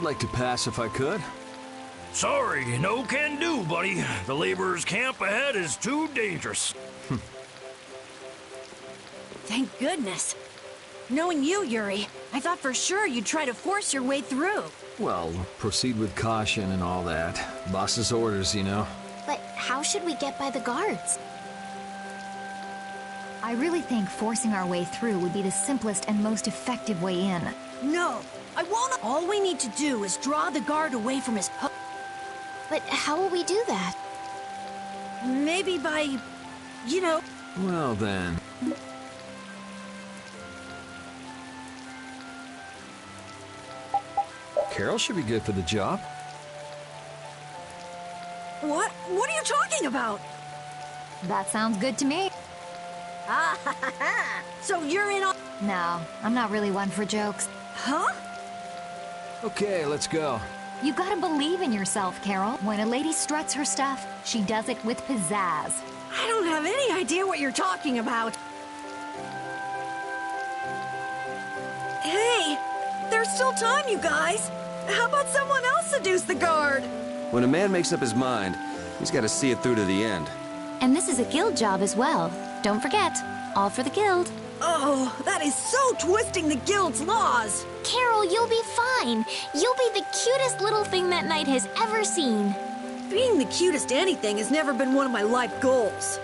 I'd like to pass if I could. Sorry, no can do, buddy. The laborers' camp ahead is too dangerous. Thank goodness. Knowing you, Yuri, I thought for sure you'd try to force your way through. Well, proceed with caution and all that. Boss's orders, you know. But how should we get by the guards? I really think forcing our way through would be the simplest and most effective way in. No, I won't. All we need to do is draw the guard away from his post. But how will we do that? Maybe by, you know... Well then. Carol should be good for the job. What? What are you talking about? That sounds good to me. Ah, ha, ha, ha. So you're in on... No, I'm not really one for jokes. Huh? Okay, let's go. You gotta believe in yourself, Carol. When a lady struts her stuff, she does it with pizzazz. I don't have any idea what you're talking about. Hey, there's still time, you guys. How about someone else seduce the guard? When a man makes up his mind, he's got to see it through to the end. And this is a guild job as well. Don't forget, all for the guild. Oh, that is so twisting the guild's laws. Carol, you'll be fine. You'll be the cutest little thing that knight has ever seen. Being the cutest anything has never been one of my life goals.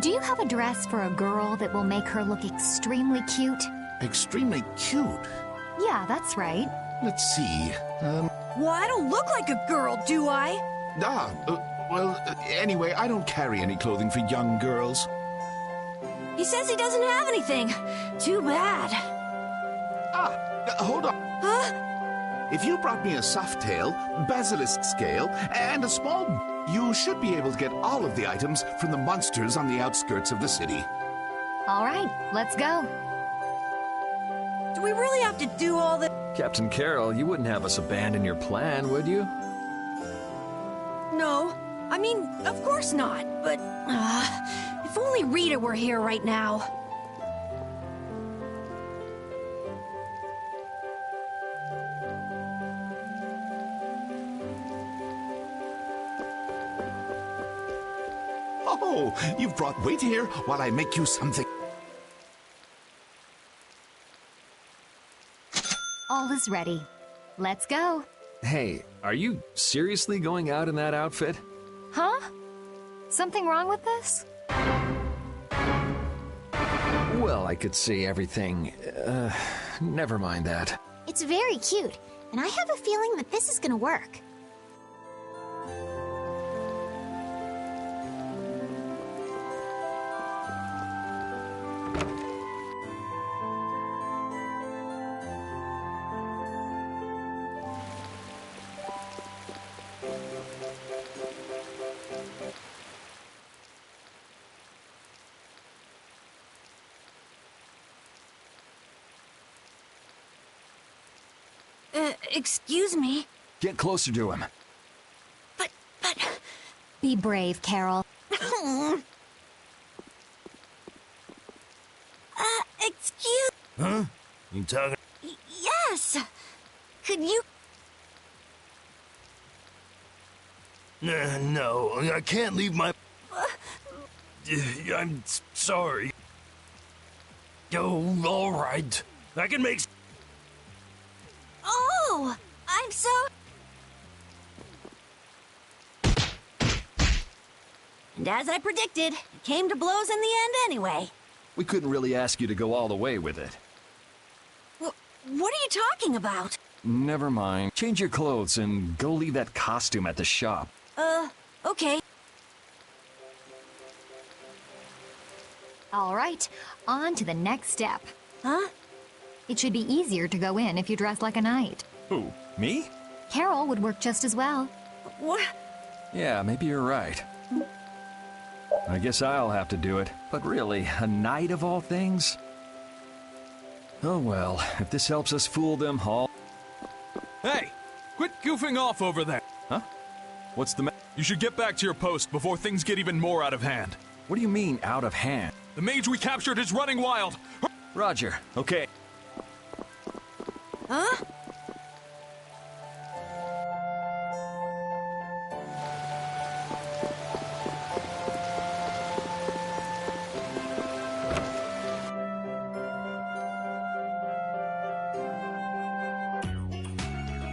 Do you have a dress for a girl that will make her look extremely cute? Extremely cute? Yeah, that's right. Let's see. Well, I don't look like a girl, do I? Anyway, I don't carry any clothing for young girls. He says he doesn't have anything. Too bad. Hold on. Huh? If you brought me a softail, basilisk scale, and a small... you should be able to get all of the items from the monsters on the outskirts of the city. All right, let's go. Do we really have to do all this? Captain Carroll, you wouldn't have us abandon your plan, would you? No. I mean, of course not. But, if only Rita were here right now. Oh, you've brought... Wait here while I make you something. All is ready. Let's go. Hey, are you seriously going out in that outfit? Huh? Something wrong with this? Well, I could see everything. Never mind that. It's very cute, and I have a feeling that this is gonna work. Excuse me? Get closer to him. But... Be brave, Carol. Excuse... Huh? You talking? Yes! Could you... No, I can't leave my... I'm sorry. Oh, all right. I can make... Oh! I'm so... And as I predicted, it came to blows in the end anyway. We couldn't really ask you to go all the way with it. What are you talking about? Never mind. Change your clothes and go leave that costume at the shop. Okay. All right, on to the next step. Huh? It should be easier to go in if you dress like a knight. Who? Me? Carol would work just as well. What? Yeah, maybe you're right. I guess I'll have to do it. But really, a knight of all things? Oh well, if this helps us fool them all... Hey! Quit goofing off over there! Huh? What's the You should get back to your post before things get even more out of hand. What do you mean, out of hand? The mage we captured is running wild! Roger, okay. Huh?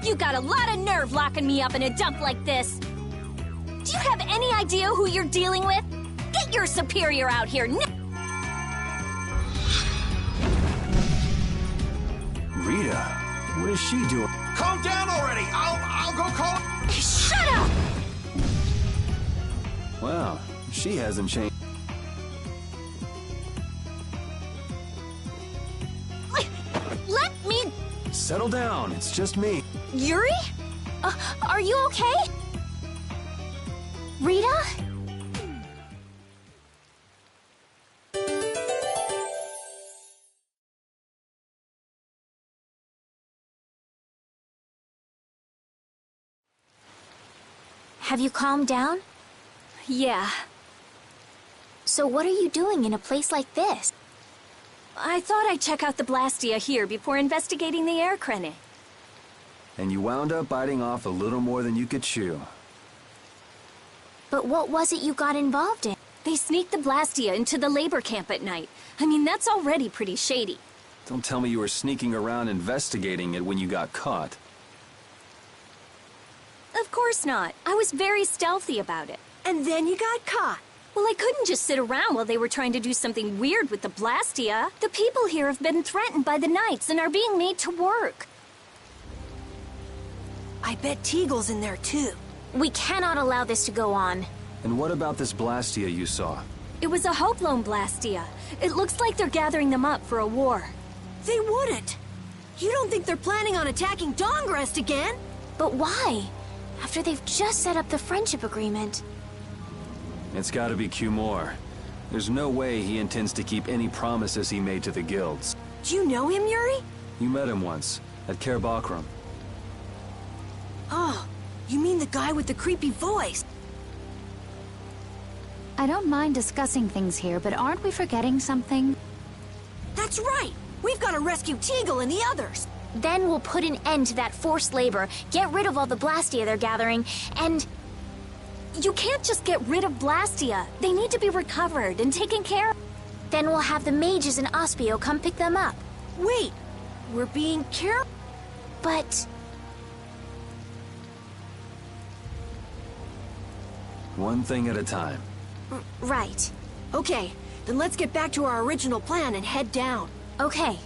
You got a lot of nerve locking me up in a dump like this. Do you have any idea who you're dealing with? Get your superior out here now! Rita, what is she doing? Calm down already! I'll go call... Shut up! She hasn't changed. Let me... Settle down, it's just me. Yuri? Are you okay? Rita? Have you calmed down? Yeah. So what are you doing in a place like this? I thought I'd check out the Blastia here before investigating the air crenny. And you wound up biting off a little more than you could chew. But what was it you got involved in? They sneaked the Blastia into the labor camp at night. I mean, that's already pretty shady. Don't tell me you were sneaking around investigating it when you got caught. Of course not. I was very stealthy about it. And then you got caught. Well, I couldn't just sit around while they were trying to do something weird with the Blastia. The people here have been threatened by the Knights and are being made to work. I bet Teagle's in there too. We cannot allow this to go on. And what about this Blastia you saw? It was a Hoplone Blastia. It looks like they're gathering them up for a war. They wouldn't. You don't think they're planning on attacking Dongrest again? But why? After they've just set up the friendship agreement. It's gotta be Cumore. There's no way he intends to keep any promises he made to the guilds. Do you know him, Yuri? You met him once, at Caer Bakram. Oh, you mean the guy with the creepy voice? I don't mind discussing things here, but aren't we forgetting something? That's right! We've got to rescue Teagle and the others! Then we'll put an end to that forced labor, get rid of all the Blastia they're gathering, and... You can't just get rid of Blastia. They need to be recovered and taken care of. Then we'll have the mages and Ospio come pick them up. Wait! We're being careful? But... One thing at a time. Right. Okay, then let's get back to our original plan and head down. Okay.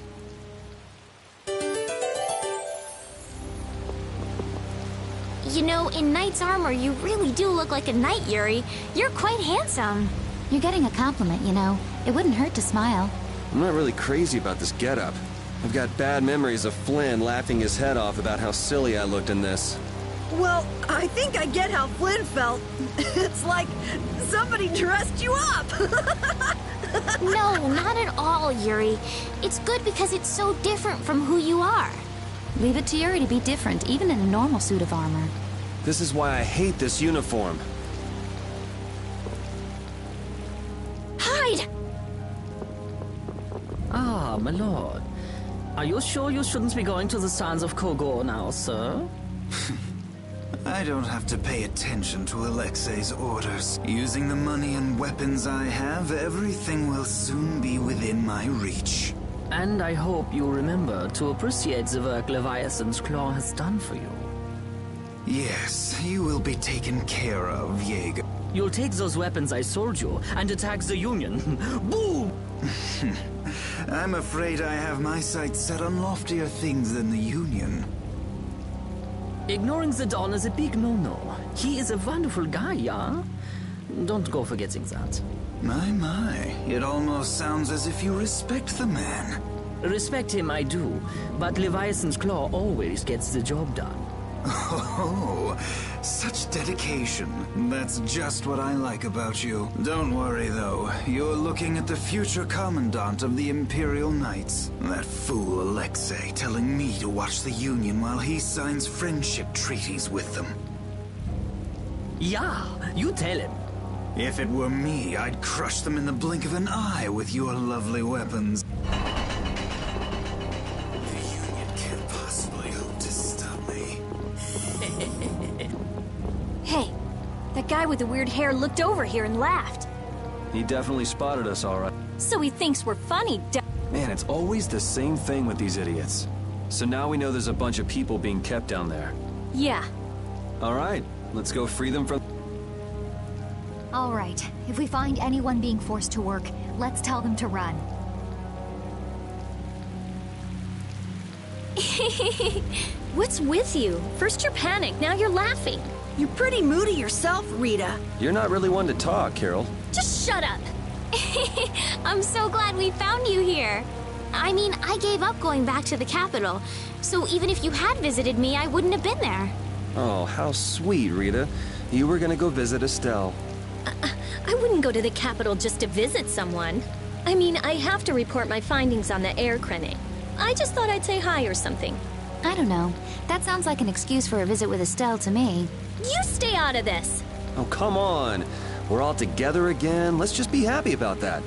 You know, in knight's armor, you really do look like a knight, Yuri. You're quite handsome. You're getting a compliment, you know. It wouldn't hurt to smile. I'm not really crazy about this getup. I've got bad memories of Flynn laughing his head off about how silly I looked in this. Well, I think I get how Flynn felt. It's like somebody dressed you up. No, not at all, Yuri. It's good because it's so different from who you are. Leave it to Yuri to be different, even in a normal suit of armor. This is why I hate this uniform. Hide! Ah, my lord. Are you sure you shouldn't be going to the Sands of Kogor now, sir? I don't have to pay attention to Alexei's orders. Using the money and weapons I have, everything will soon be within my reach. And I hope you remember to appreciate the work Leviathan's Claw has done for you. Yes, you will be taken care of, Jaeger. You'll take those weapons I sold you and attack the Union. Boom! I'm afraid I have my sights set on loftier things than the Union. Ignoring the Don is a big no-no. He is a wonderful guy, yeah? Don't go forgetting that. My, it almost sounds as if you respect the man. Respect him I do, but Leviathan's Claw always gets the job done. Oh, such dedication. That's just what I like about you. Don't worry, though. You're looking at the future Commandant of the Imperial Knights. That fool Alexei telling me to watch the Union while he signs friendship treaties with them. Yeah, you tell him. If it were me, I'd crush them in the blink of an eye with your lovely weapons. The Union can't possibly hope to stop me. Hey, that guy with the weird hair looked over here and laughed. He definitely spotted us, all right. So he thinks we're funny, Man, it's always the same thing with these idiots. So now we know there's a bunch of people being kept down there. Yeah. All right, let's go free them from... All right, if we find anyone being forced to work, let's tell them to run. What's with you? First you're panicked, now you're laughing. You're pretty moody yourself, Rita. You're not really one to talk, Carol. Just shut up. I'm so glad we found you here. I mean, I gave up going back to the capital, so even if you had visited me, I wouldn't have been there. Oh, how sweet, Rita. You were gonna go visit Estelle. I wouldn't go to the capital just to visit someone. I mean, I have to report my findings on the air clinic. I just thought I'd say hi or something. I don't know. That sounds like an excuse for a visit with Estelle to me. You stay out of this. Oh, come on. We're all together again. Let's just be happy about that.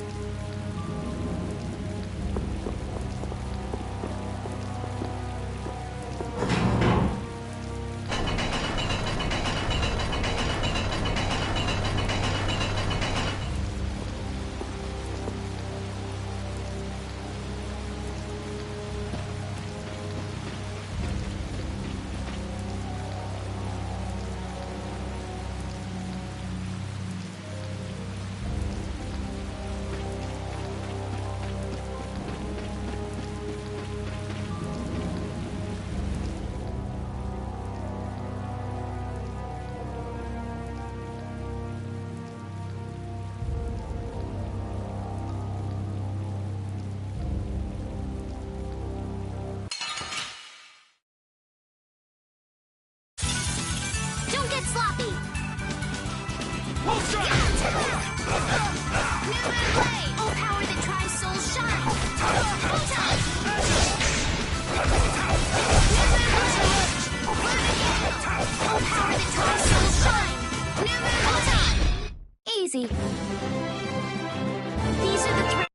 Don't get sloppy! Full strike! New play! Oh, power that tries soul shine! Full time! Oh, power that tries soul shine! Full time! Easy. These are the three.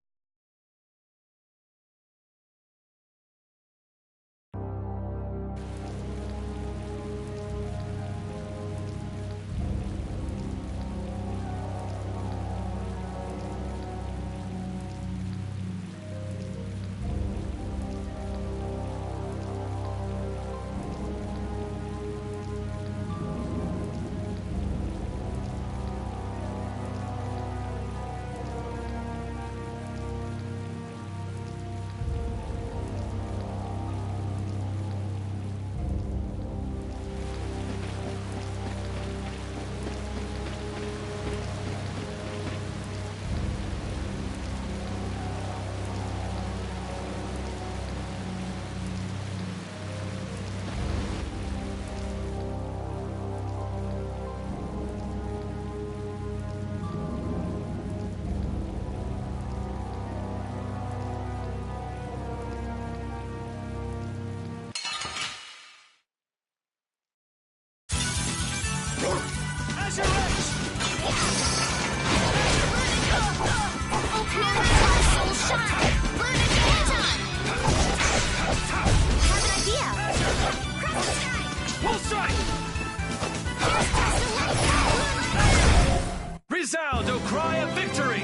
Resound, O cry of victory!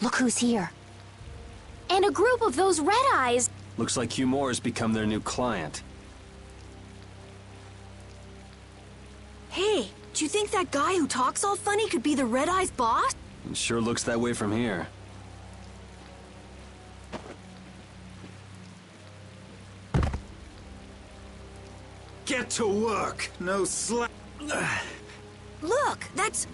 Look who's here. And a group of those Red Eyes. Looks like Hugh Moore has become their new client. Hey, do you think that guy who talks all funny could be the Red Eyes boss? It sure looks that way from here. Get to work! No slack. Look, it's...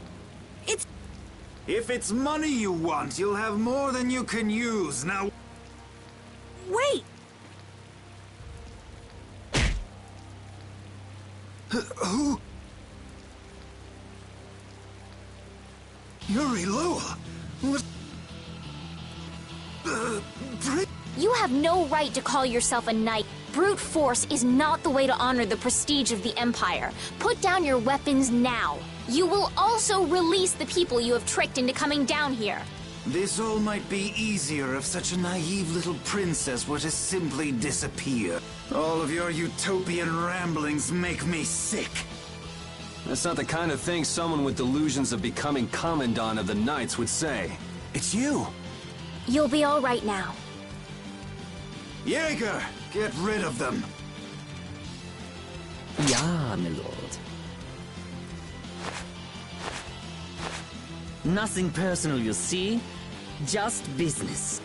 If it's money you want, you'll have more than you can use. Now... Wait! Who? Yuri Lowell? What? You have no right to call yourself a knight. Brute force is not the way to honor the prestige of the Empire. Put down your weapons now. You will also release the people you have tricked into coming down here. This all might be easier if such a naive little princess were to simply disappear. All of your utopian ramblings make me sick. That's not the kind of thing someone with delusions of becoming Commandant of the Knights would say. It's you! You'll be all right now. Jaeger, get rid of them. Ja, my lord. Nothing personal, you see? Just business.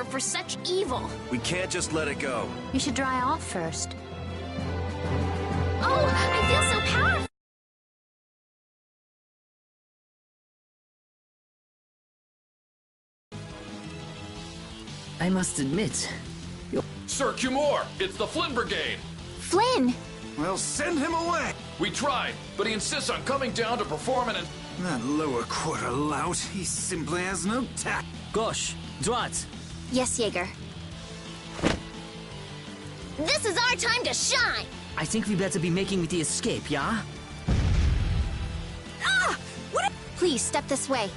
For such evil. We can't just let it go. You should dry off first. Oh, I feel so powerful. I must admit, Sir Cumore, it's the Flynn Brigade. Flynn? Well, send him away. We tried, but he insists on coming down to perform an... That lower quarter lout, he simply has no tact. Gosh, Drat. Yes, Jaeger. This is our time to shine! I think we better be making the escape, yeah? Ah! What? Please, step this way.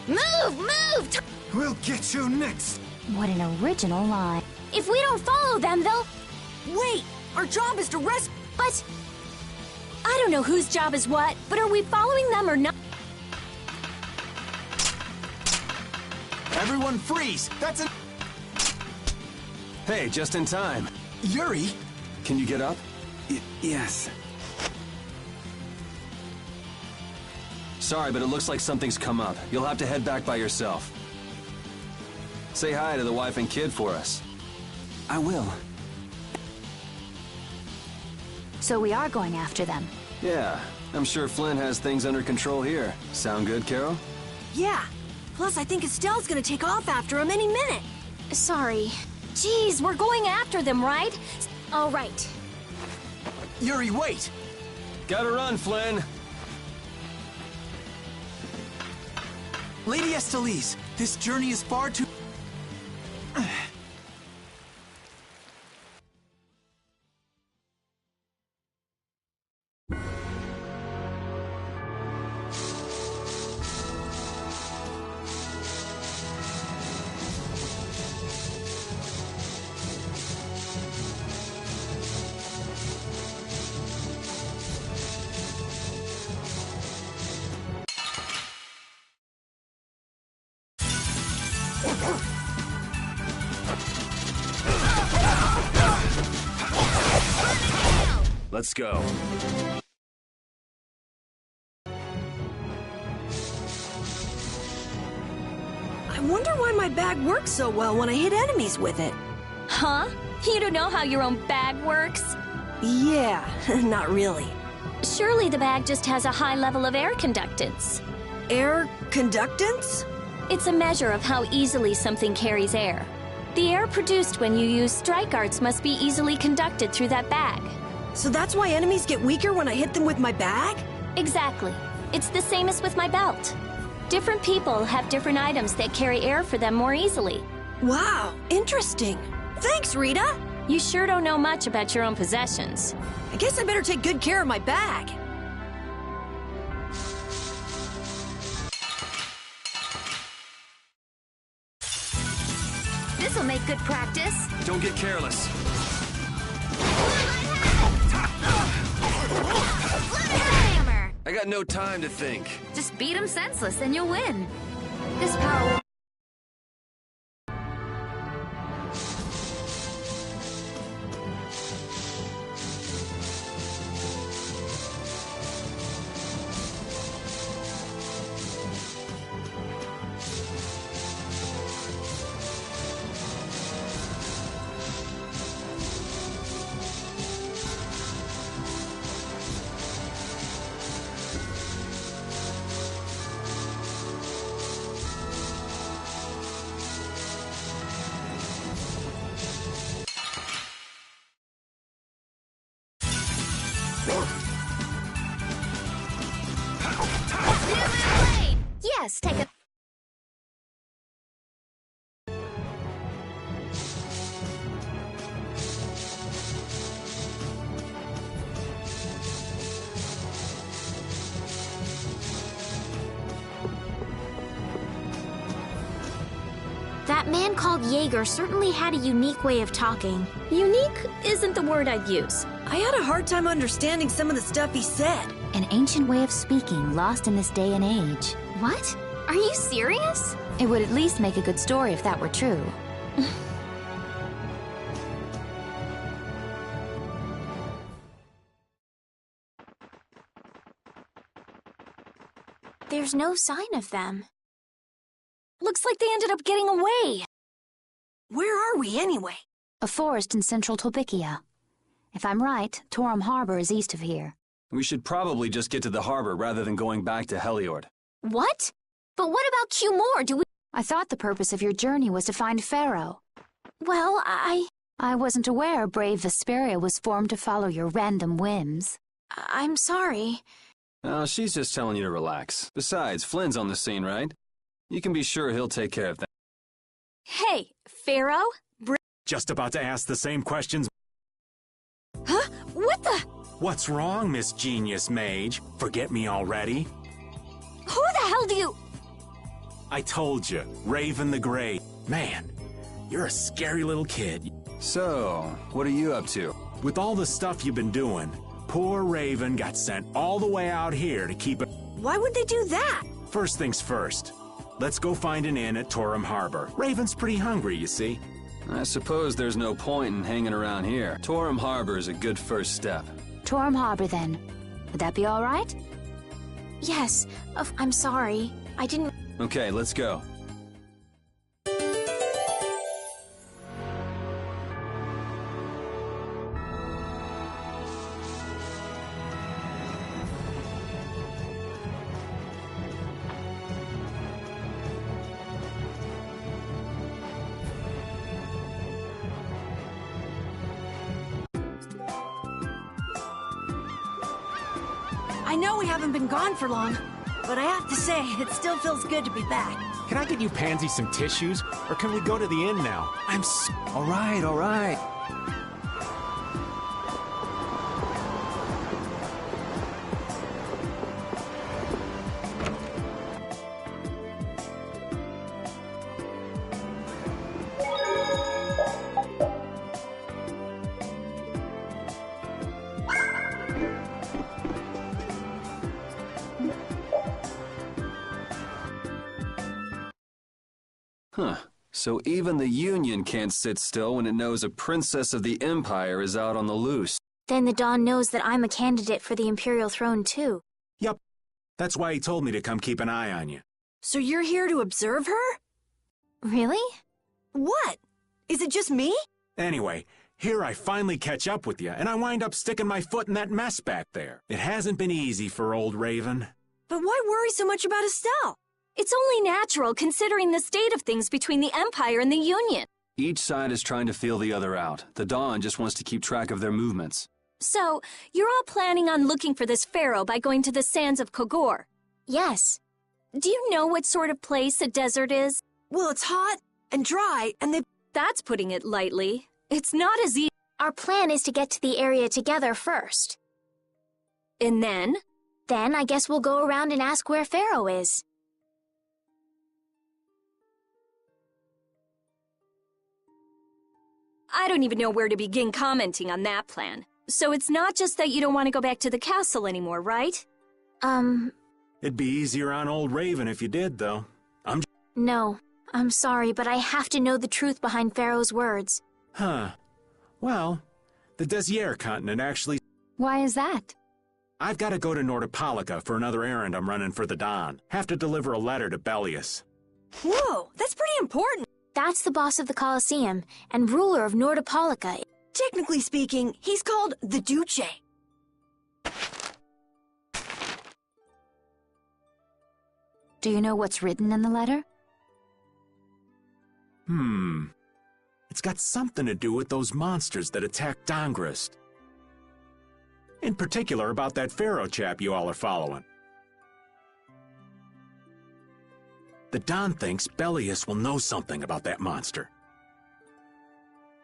Move! Move! We'll get you next. What an original line. If we don't follow them, they'll... Wait! Our job is to rescue... But... I don't know whose job is what, but are we following them or not? Everyone freeze! That's a... Hey, just in time. Yuri? Can you get up? Yes. Sorry, but it looks like something's come up. You'll have to head back by yourself. Say hi to the wife and kid for us. I will. So we are going after them. Yeah, I'm sure Flynn has things under control here. Sound good, Carol? Yeah. Plus, I think Estelle's gonna take off after him any minute. Sorry. Jeez, we're going after them, right? All right. Yuri, wait! Gotta run, Flynn! Lady Estellise, this journey is far too... Let's go. I wonder why my bag works so well when I hit enemies with it. Huh? You don't know how your own bag works? Yeah, not really. Surely the bag just has a high level of air conductance. Air conductance? It's a measure of how easily something carries air. The air produced when you use strike arts must be easily conducted through that bag. So that's why enemies get weaker when I hit them with my bag? Exactly. It's the same as with my belt. Different people have different items that carry air for them more easily. Wow, interesting. Thanks, Rita. You sure don't know much about your own possessions. I guess I better take good care of my bag. This'll make good practice. Don't get careless. Hammer! I got no time to think. Just beat him senseless and you'll win. This power will... Yes, take a... That man called Jaeger certainly had a unique way of talking. Unique isn't the word I'd use. I had a hard time understanding some of the stuff he said. An ancient way of speaking lost in this day and age. What? Are you serious? It would at least make a good story if that were true. There's no sign of them. Looks like they ended up getting away. Where are we anyway? A forest in central Tolbikia. If I'm right, Torum Harbor is east of here. We should probably just get to the harbor rather than going back to Heliord. What? But what about Q-More? Do we... I thought the purpose of your journey was to find Pharaoh. Well, I wasn't aware brave Vespiria was formed to follow your random whims. I'm sorry. Oh, she's just telling you to relax. Besides, Flynn's on the scene, right? You can be sure he'll take care of that. Hey, Pharaoh? Just about to ask the same questions. Huh? What the? What's wrong, Miss Genius Mage? Forget me already? Who the hell do you... I told you, Raven the Grey. Man, you're a scary little kid. So, what are you up to? With all the stuff you've been doing, poor Raven got sent all the way out here to keep it... Why would they do that? First things first. Let's go find an inn at Torum Harbor. Raven's pretty hungry, you see. I suppose there's no point in hanging around here. Torum Harbor is a good first step. Torum Harbor, then. Would that be all right? Yes. I'm sorry. I didn't... Okay, let's go. I know we haven't been gone for long, but I have to say, it still feels good to be back. Can I get you Pansy some tissues, or can we go to the inn now? All right, all right. Huh. So even the Union can't sit still when it knows a princess of the Empire is out on the loose. Then the Dawn knows that I'm a candidate for the Imperial throne, too. Yup. That's why he told me to come keep an eye on you. So you're here to observe her? Really? What? Is it just me? Anyway, here I finally catch up with you, and I wind up sticking my foot in that mess back there. It hasn't been easy for old Raven. But why worry so much about Estelle? It's only natural considering the state of things between the Empire and the Union. Each side is trying to feel the other out. The Dawn just wants to keep track of their movements. So, you're all planning on looking for this pharaoh by going to the sands of Kogor? Yes. Do you know what sort of place a desert is? Well, it's hot and dry, and That's putting it lightly. It's not as easy. Our plan is to get to the area together first. And then? Then I guess we'll go around and ask where Pharaoh is. I don't even know where to begin commenting on that plan. So it's not just that you don't want to go back to the castle anymore, right? It'd be easier on old Raven if you did, though. No, I'm sorry, but I have to know the truth behind Pharaoh's words. Huh. Well, the Desier continent actually... Why is that? I've got to go to Nordopolica for another errand I'm running for the Dawn. Have to deliver a letter to Bellius. Whoa, that's pretty important. That's the boss of the Colosseum and ruler of Nordopolica. Technically speaking, he's called the Duce. Do you know what's written in the letter? It's got something to do with those monsters that attacked Dongrist. In particular about that Pharaoh chap you all are following. The Don thinks Bellius will know something about that monster.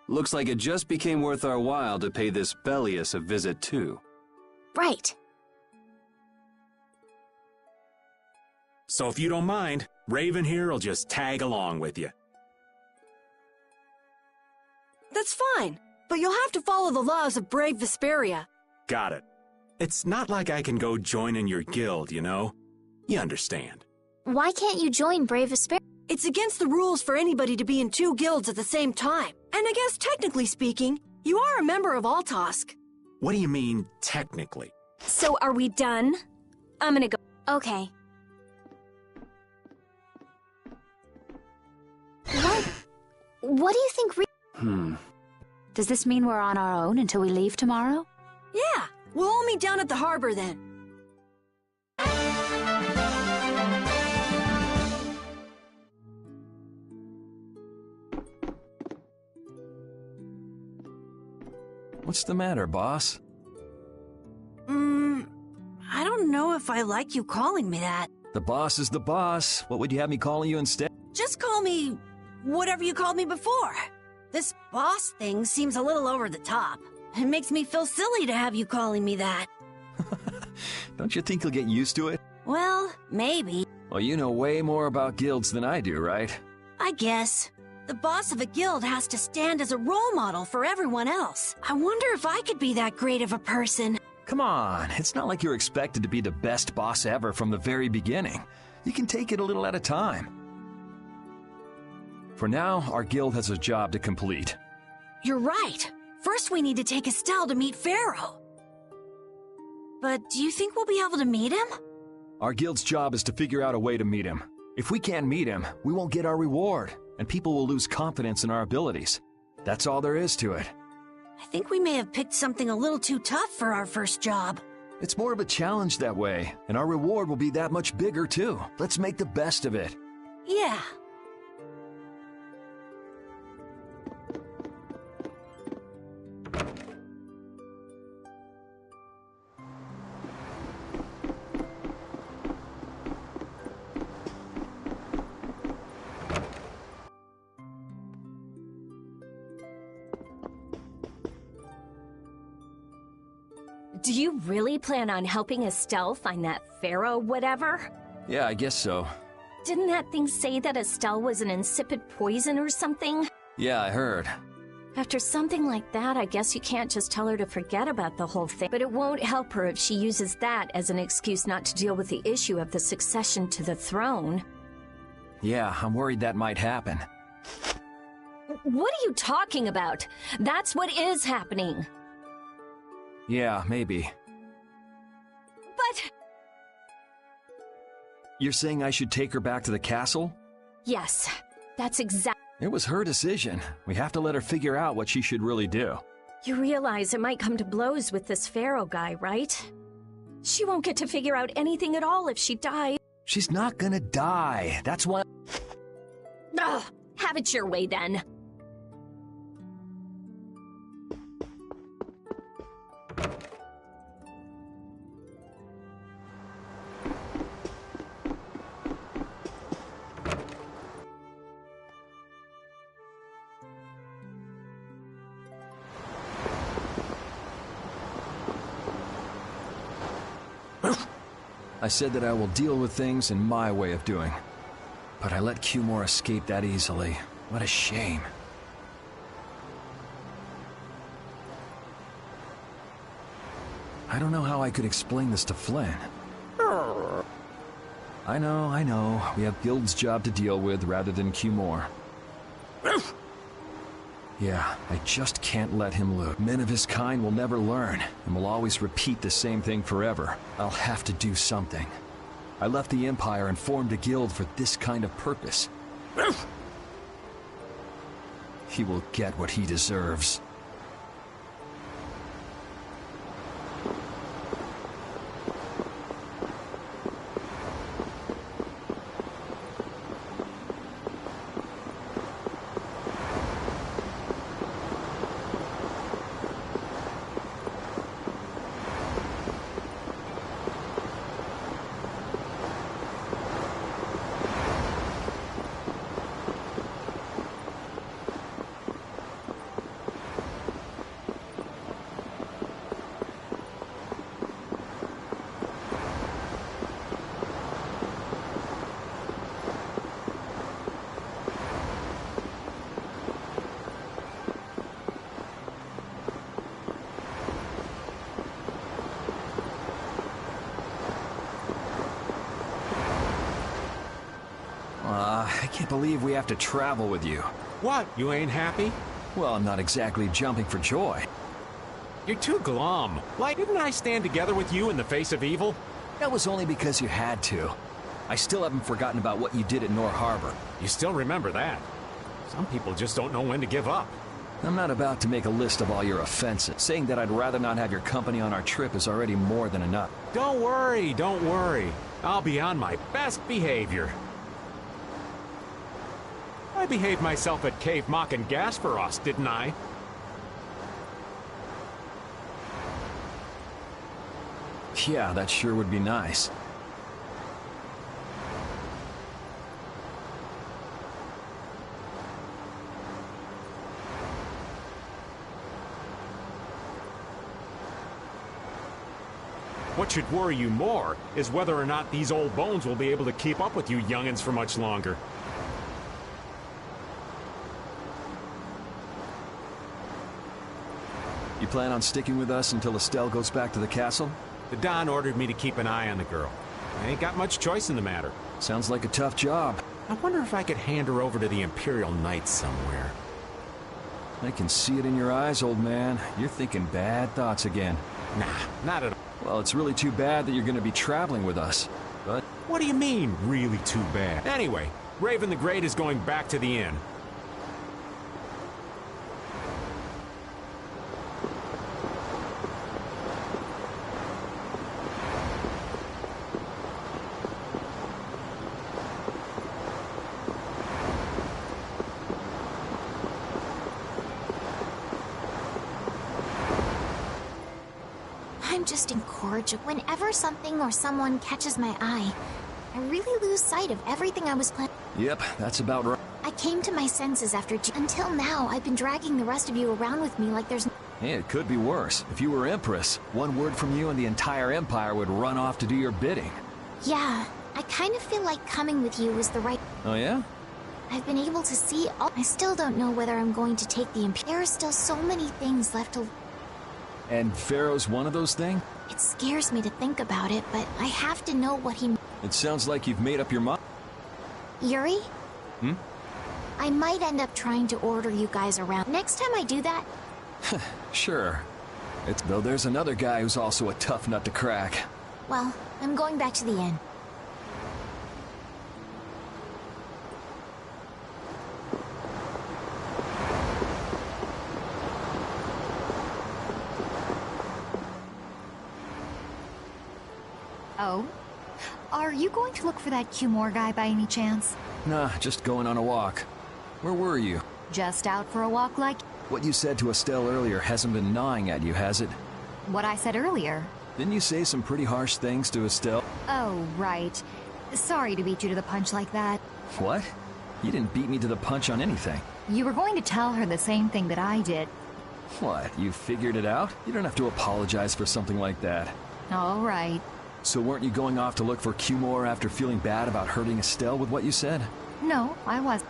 Looks like it just became worth our while to pay this Bellius a visit too. Right. So if you don't mind, Raven here will just tag along with you. That's fine, but you'll have to follow the laws of brave Vespiria. Got it. It's not like I can go join in your guild, you know? You understand. Why can't you join Brave Vespiria? It's against the rules for anybody to be in two guilds at the same time. And I guess technically speaking, you are a member of Altosk. What do you mean, technically? So are we done? I'm gonna go. Okay. What do you think Does this mean we're on our own until we leave tomorrow? Yeah, we'll all meet down at the harbor then. What's the matter, boss? I don't know if I like you calling me that. The boss is the boss. What would you have me calling you instead? Just call me whatever you called me before. This boss thing seems a little over the top. It makes me feel silly to have you calling me that. Don't you think you'll get used to it? Well, maybe. Well, you know way more about guilds than I do, right? I guess. The boss of a guild has to stand as a role model for everyone else. I wonder if I could be that great of a person. Come on, it's not like you're expected to be the best boss ever from the very beginning. You can take it a little at a time. For now, our guild has a job to complete. You're right. First we need to take Estelle to meet Pharaoh. But do you think we'll be able to meet him? Our guild's job is to figure out a way to meet him. If we can't meet him, we won't get our reward, and people will lose confidence in our abilities. That's all there is to it. I think we may have picked something a little too tough for our first job. It's more of a challenge that way, and our reward will be that much bigger too. Let's make the best of it. Yeah. Do you really plan on helping Estelle find that pharaoh whatever? Yeah, I guess so. Didn't that thing say that Estelle was an insipid poison or something? Yeah, I heard. After something like that, I guess you can't just tell her to forget about the whole thing. But it won't help her if she uses that as an excuse not to deal with the issue of the succession to the throne. Yeah, I'm worried that might happen. What are you talking about? That's what is happening. Yeah, maybe. But... You're saying I should take her back to the castle? Yes, that's exactly... It was her decision. We have to let her figure out what she should really do. You realize it might come to blows with this Pharaoh guy, right? She won't get to figure out anything at all if she dies. She's not gonna die. That's why... Ugh, have it your way, then. I said that I will deal with things in my way of doing. But I let Cumore escape that easily. What a shame. I don't know how I could explain this to Flynn. I know. We have Guild's job to deal with rather than Cumore. Yeah, I just can't let him loose. Men of his kind will never learn, and will always repeat the same thing forever. I'll have to do something. I left the Empire and formed a guild for this kind of purpose. He will get what he deserves. I can't believe we have to travel with you. What, you ain't happy? Well, I'm not exactly jumping for joy. You're too glum. Like, didn't I stand together with you in the face of evil? That was only because you had to. I still haven't forgotten about what you did at Nor Harbor. You still remember that. Some people just don't know when to give up. I'm not about to make a list of all your offenses. Saying that I'd rather not have your company on our trip is already more than enough. Don't worry. I'll be on my best behavior. I behaved myself at Cave Mock and Gasperos, didn't I? Yeah, that sure would be nice. What should worry you more is whether or not these old bones will be able to keep up with you youngins for much longer. You plan on sticking with us until Estelle goes back to the castle? The Don ordered me to keep an eye on the girl. I ain't got much choice in the matter. Sounds like a tough job. I wonder if I could hand her over to the Imperial Knights somewhere. I can see it in your eyes, old man. You're thinking bad thoughts again. Nah, not at all. Well, it's really too bad that you're going to be traveling with us, but... What do you mean, really too bad? Anyway, Raven the Great is going back to the inn. I'm just incorrigible. Whenever something or someone catches my eye, I really lose sight of everything I was planning. Yep, that's about right. I came to my senses after Until now, I've been dragging the rest of you around with me like there's... Hey, it could be worse. If you were Empress, one word from you and the entire Empire would run off to do your bidding. Yeah, I kind of feel like coming with you was the right... Oh, yeah? I've been able to see all... I still don't know whether I'm going to take the There are still so many things left to... And Pharaoh's one of those things? It scares me to think about it, but I have to know what he... It sounds like you've made up your mind. Yuri? Hmm? I might end up trying to order you guys around. Next time I do that... Sure. Though there's another guy who's also a tough nut to crack. Well, I'm going back to the inn. Oh? Are you going to look for that Cumore guy by any chance? Nah, just going on a walk. Where were you? Just out for a walk like... What you said to Estelle earlier hasn't been gnawing at you, has it? What I said earlier. Didn't you say some pretty harsh things to Estelle? Oh, right. Sorry to beat you to the punch like that. What? You didn't beat me to the punch on anything. You were going to tell her the same thing that I did. What, you figured it out? You don't have to apologize for something like that. All right. So weren't you going off to look for Cumore after feeling bad about hurting Estelle with what you said? No, I wasn't.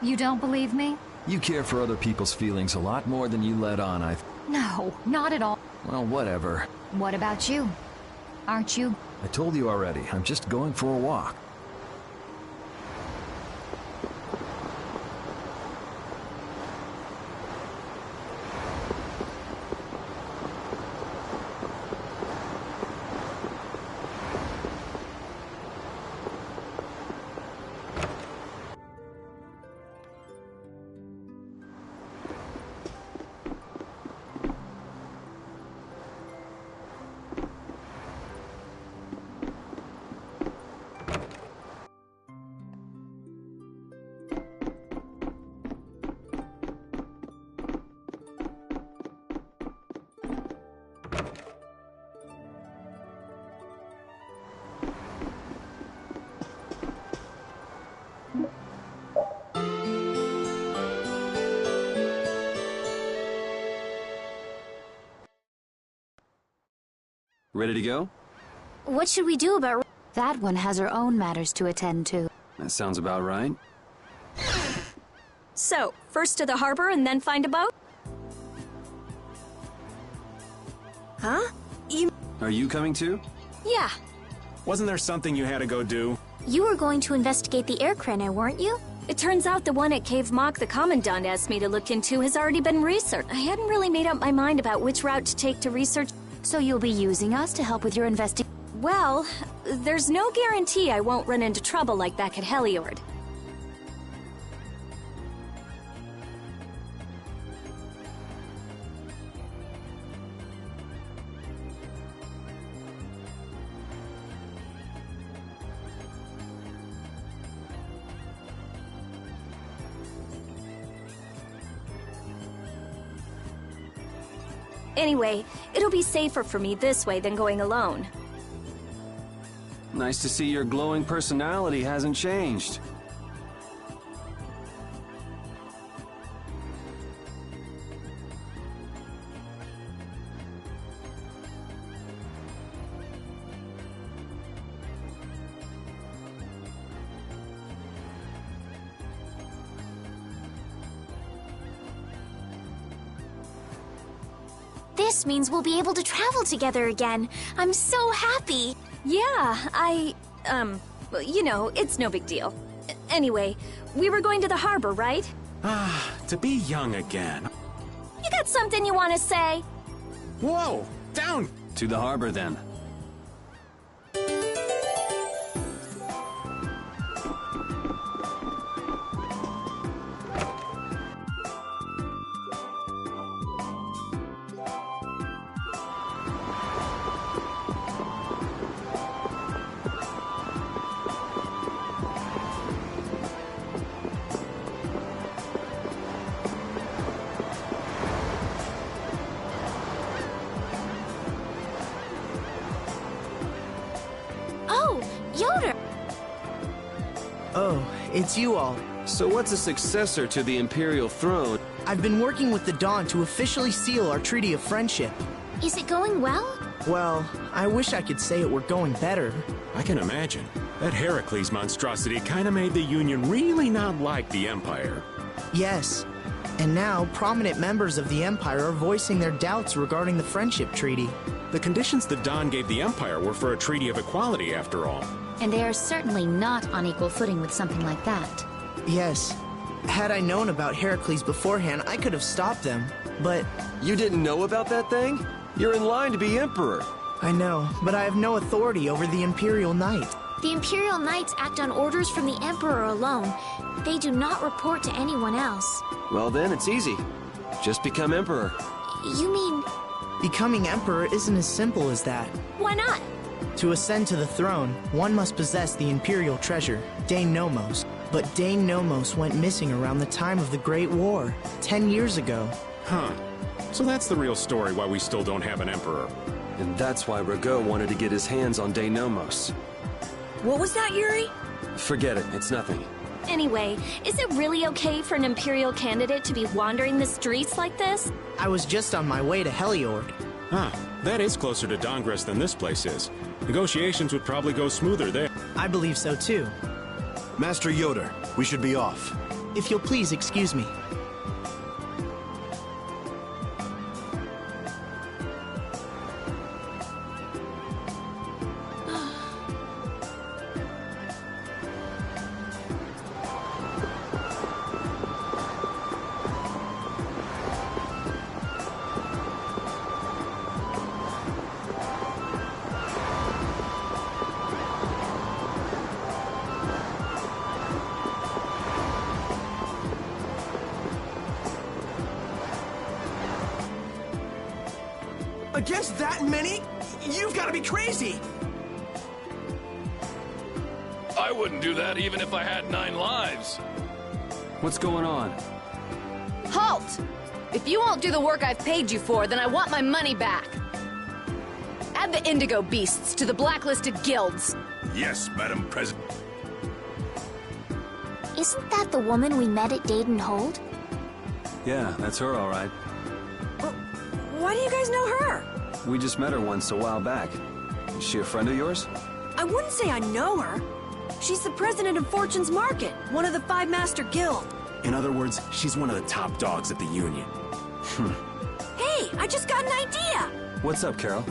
You don't believe me? You care for other people's feelings a lot more than you let on, No, not at all. Well, whatever. What about you? Aren't you? I told you already, I'm just going for a walk. Ready to go? What should we do about... That one has her own matters to attend to. That sounds about right. So, first to the harbor and then find a boat? Huh? Are you coming too? Yeah. Wasn't there something you had to go do? You were going to investigate the air crenna, weren't you? It turns out the one at Cave Mock the Commandant asked me to look into has already been researched. I hadn't really made up my mind about which route to take to research. So you'll be using us to help with your investigation? Well, there's no guarantee I won't run into trouble like back at Heliord. Anyway, it'll be safer for me this way than going alone. Nice to see your glowing personality hasn't changed. This means we'll be able to travel together again. I'm so happy. Yeah, you know, it's no big deal. Anyway, we were going to the harbor, right? To be young again. You got something you want to say? Whoa! Down! To the harbor, then. Oh, it's you all. So what's a successor to the Imperial throne? I've been working with the Dawn to officially seal our Treaty of Friendship. Is it going well? Well, I wish I could say it were going better. I can imagine. That Heracles monstrosity kinda made the Union really not like the Empire. Yes. And now, prominent members of the Empire are voicing their doubts regarding the Friendship Treaty. The conditions the Dawn gave the Empire were for a treaty of equality, after all. And they are certainly not on equal footing with something like that. Yes. Had I known about Heracles beforehand, I could have stopped them, but... You didn't know about that thing? You're in line to be Emperor. I know, but I have no authority over the Imperial Knight. The Imperial Knights act on orders from the Emperor alone. They do not report to anyone else. Well then, it's easy. Just become Emperor. You mean... Becoming Emperor isn't as simple as that. Why not? To ascend to the throne, one must possess the Imperial treasure, Dane Nomos. But Dane Nomos went missing around the time of the Great War, 10 years ago. Huh. So that's the real story why we still don't have an Emperor. And that's why Rago wanted to get his hands on Dane Nomos. What was that, Yuri? Forget it, it's nothing. Anyway, is it really okay for an Imperial candidate to be wandering the streets like this? I was just on my way to Heliord. Huh. That is closer to Dongress than this place is. Negotiations would probably go smoother there. I believe so too. Master Yoder, we should be off. If you'll please excuse me. Against that many? You've got to be crazy! I wouldn't do that even if I had 9 lives. What's going on? Halt! If you won't do the work I've paid you for, then I want my money back. Add the Indigo Beasts to the blacklisted guilds. Yes, Madam President. Isn't that the woman we met at Dayton Hold? Yeah, that's her all right. Why do you guys know her? We just met her once a while back. Is she a friend of yours? I wouldn't say I know her. She's the president of Fortune's Market, one of the 5 Master Guild. In other words, she's one of the top dogs at the Union. Hey, I just got an idea! What's up, Carol?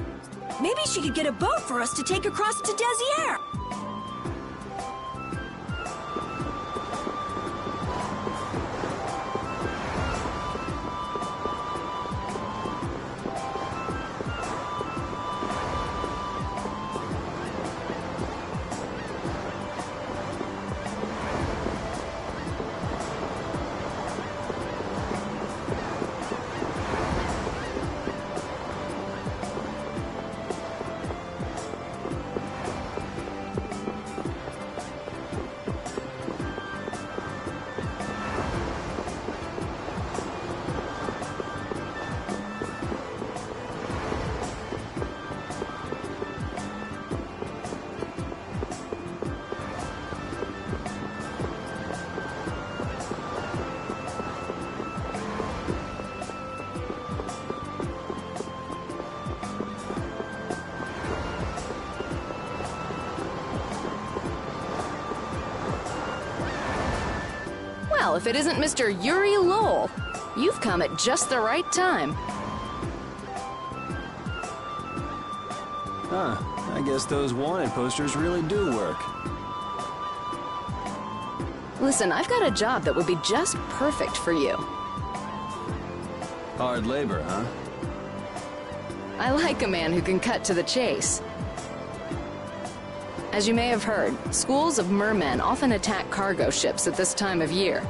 Maybe she could get a boat for us to take across to Desier. Well, if it isn't Mr. Yuri Lowell, you've come at just the right time. Huh. I guess those wanted posters really do work. Listen, I've got a job that would be just perfect for you. Hard labor, huh? I like a man who can cut to the chase. As you may have heard, schools of mermen often attack cargo ships at this time of year.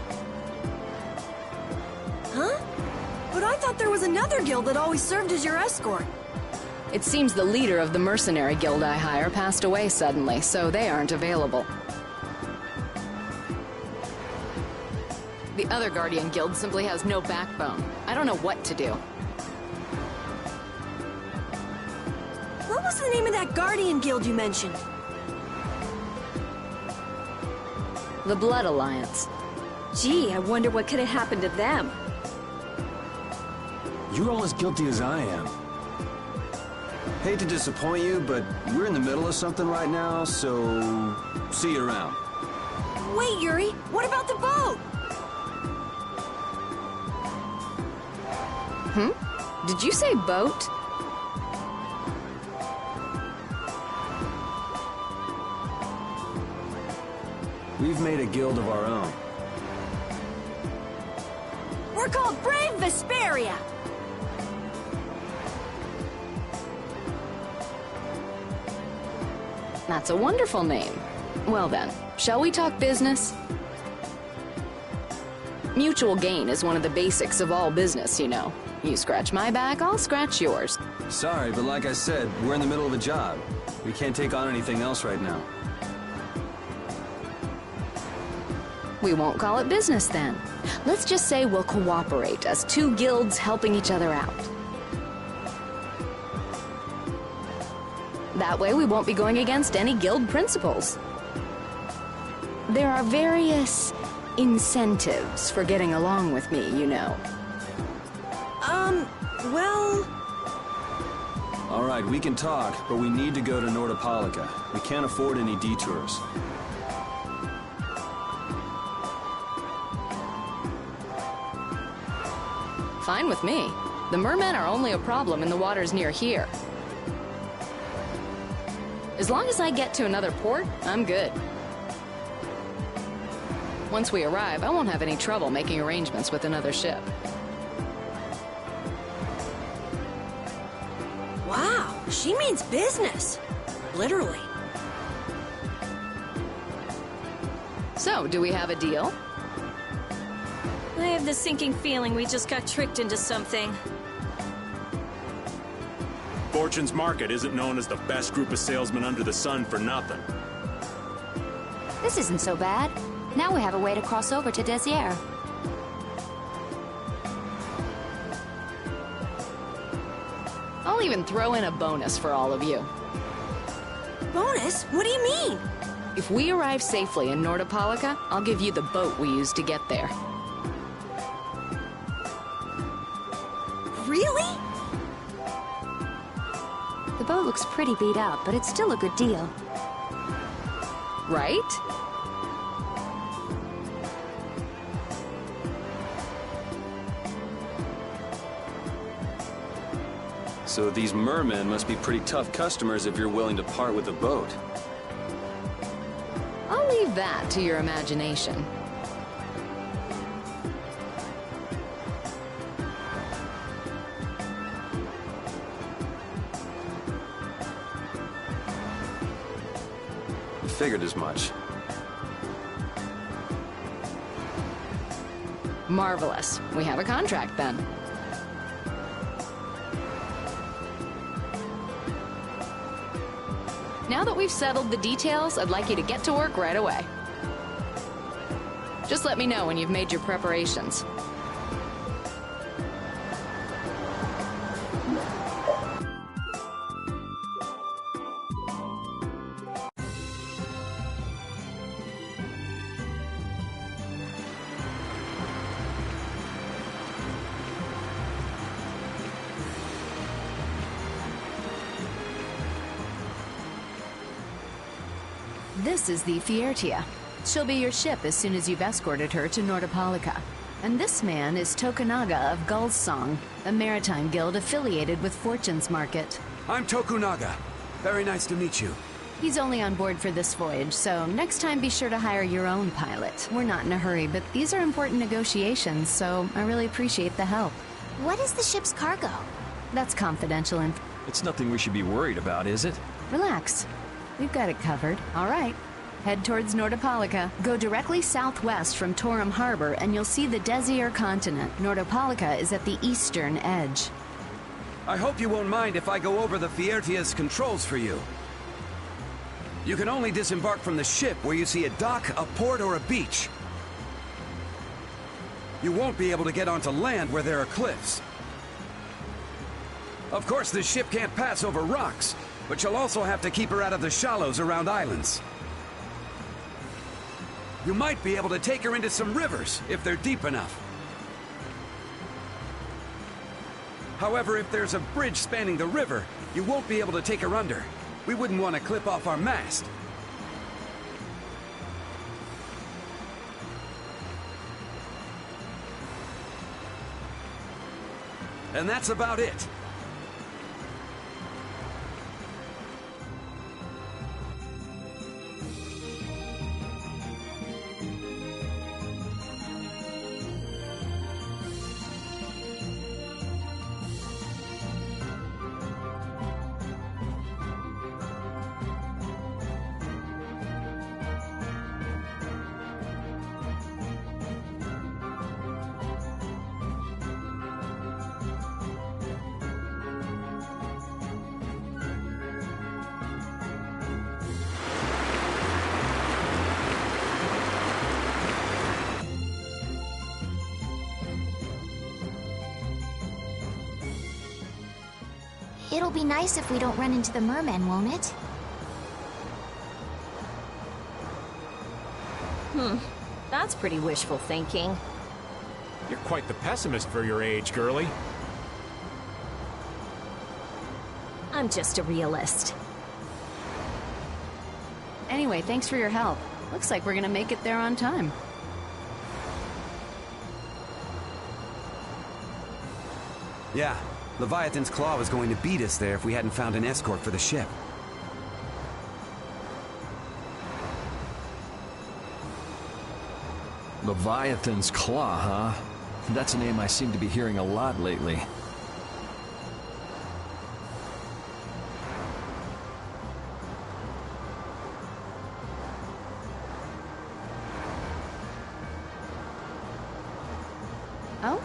Huh? But I thought there was another guild that always served as your escort. It seems the leader of the mercenary guild I hire passed away suddenly, so they aren't available. The other Guardian Guild simply has no backbone. I don't know what to do. What was the name of that Guardian Guild you mentioned? The Blood Alliance. Gee, I wonder what could have happened to them. You're all as guilty as I am. Hate to disappoint you, but we're in the middle of something right now, so see you around. Wait, Yuri, what about the boat? Did you say boat? We've made a guild of our own. We're called Brave Vespiria! That's a wonderful name. Well then, shall we talk business? Mutual gain is one of the basics of all business, you know. You scratch my back, I'll scratch yours. Sorry, but like I said, we're in the middle of a job. We can't take on anything else right now. We won't call it business then. Let's just say we'll cooperate as two guilds helping each other out. That way we won't be going against any guild principles. There are various incentives for getting along with me, you know. Well... All right, we can talk, but we need to go to Nordopolica. We can't afford any detours. Fine with me. The mermen are only a problem in the waters near here. As long as I get to another port, I'm good. Once we arrive, I won't have any trouble making arrangements with another ship. Wow, she means business. Literally. So, do we have a deal? I have the sinking feeling we just got tricked into something. Fortune's Market isn't known as the best group of salesmen under the sun for nothing. This isn't so bad. Now we have a way to cross over to Desier. I'll even throw in a bonus for all of you. Bonus? What do you mean? If we arrive safely in Nordopolica, I'll give you the boat we used to get there. Really? The boat looks pretty beat up, but it's still a good deal. Right? So these mermen must be pretty tough customers if you're willing to part with the boat. I'll leave that to your imagination. Figured as much. Marvelous. We have a contract then. Now that we've settled the details, I'd like you to get to work right away. Just let me know when you've made your preparations. This is the Fiertia. She'll be your ship as soon as you've escorted her to Nordopolica. And this man is Tokunaga of Gull's Song, a maritime guild affiliated with Fortune's Market. I'm Tokunaga. Very nice to meet you. He's only on board for this voyage, so next time be sure to hire your own pilot. We're not in a hurry, but these are important negotiations, so I really appreciate the help. What is the ship's cargo? That's confidential info. It's nothing we should be worried about, is it? Relax. We've got it covered. All right. Head towards Nordopolica. Go directly southwest from Torum Harbor, and you'll see the Desier continent. Nordopolica is at the eastern edge. I hope you won't mind if I go over the Fiertia's controls for you. You can only disembark from the ship where you see a dock, a port, or a beach. You won't be able to get onto land where there are cliffs. Of course, the ship can't pass over rocks, but you'll also have to keep her out of the shallows around islands. You might be able to take her into some rivers, if they're deep enough. However, if there's a bridge spanning the river, you won't be able to take her under. We wouldn't want to clip off our mast. And that's about it. It'll be nice if we don't run into the mermen, won't it? That's pretty wishful thinking. You're quite the pessimist for your age, girlie. I'm just a realist. Anyway, thanks for your help. Looks like we're gonna make it there on time. Yeah, Leviathan's Claw was going to beat us there if we hadn't found an escort for the ship. Leviathan's Claw, huh? That's a name I seem to be hearing a lot lately. Oh?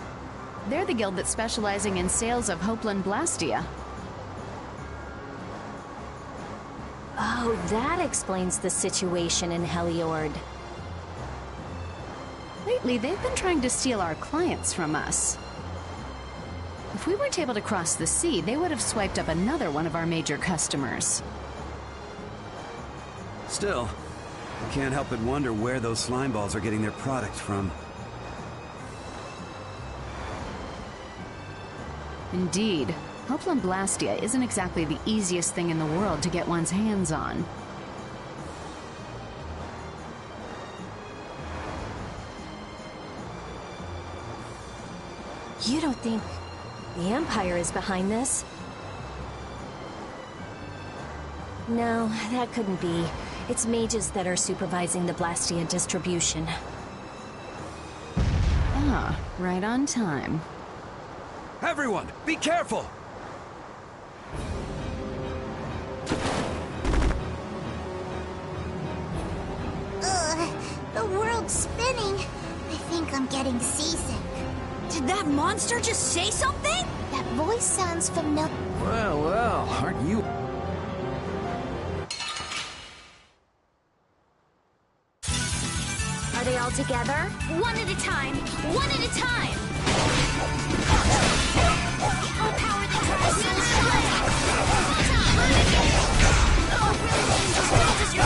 They're the guild that's specializing in sales of Hopeland Blastia. Oh, that explains the situation in Heliord. Lately, they've been trying to steal our clients from us. If we weren't able to cross the sea, they would have swiped up another one of our major customers. Still, I can't help but wonder where those slime balls are getting their product from. Indeed. Hopeland Blastia isn't exactly the easiest thing in the world to get one's hands on. You don't think the Empire is behind this? No, that couldn't be. It's mages that are supervising the Blastia distribution. Ah, right on time. Everyone, be careful! Ugh, the world's spinning. I think I'm getting seasick. Did that monster just say something? That voice sounds familiar. Well, aren't you... Are they all together? One at a time! One at a time! More power than traditional strength! Oh, really? Just built as your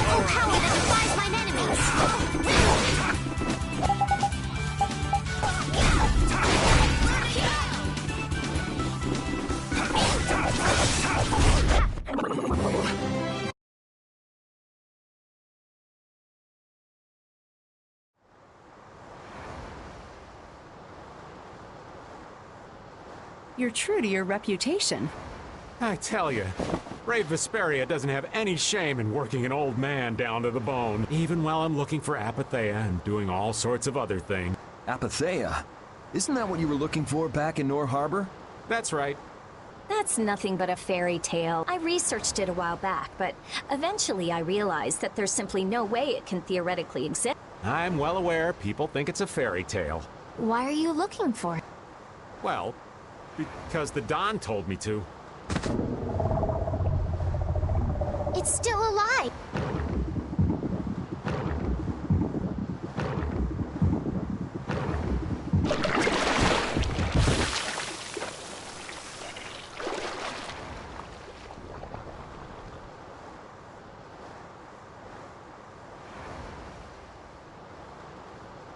Oh, power that defies mine enemies! You're true to your reputation. I tell you, Brave Vespiria doesn't have any shame in working an old man down to the bone, even while I'm looking for Apatheia and doing all sorts of other things. Apatheia? Isn't that what you were looking for back in Nor Harbor? That's right. That's nothing but a fairy tale. I researched it a while back, but eventually I realized that there's simply no way it can theoretically exist. I'm well aware people think it's a fairy tale. Why are you looking for it? Well, because the Don told me to. It's still alive!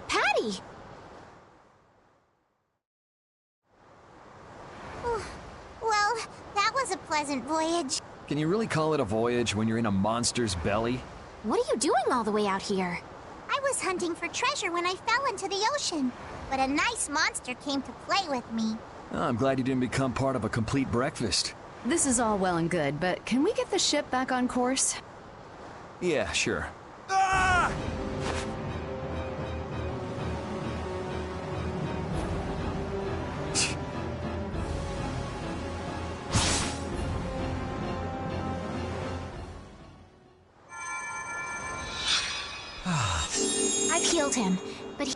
Patty! Well, that was a pleasant voyage. Can you really call it a voyage when you're in a monster's belly? What are you doing all the way out here? I was hunting for treasure when I fell into the ocean, but a nice monster came to play with me. Oh, I'm glad you didn't become part of a complete breakfast. This is all well and good, but can we get the ship back on course? Yeah, sure. Ah! I've healed him, but he...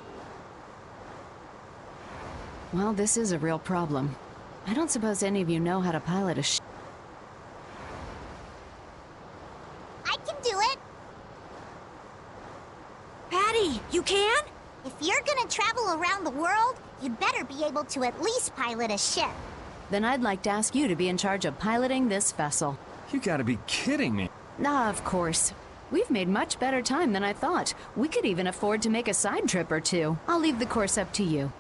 Well, this is a real problem. I don't suppose any of you know how to pilot a ship. I can do it! better be able to at least pilot a ship. Then I'd like to ask you to be in charge of piloting this vessel. You gotta be kidding me. Ah, of course. We've made much better time than I thought. We could even afford to make a side trip or two. I'll leave the course up to you.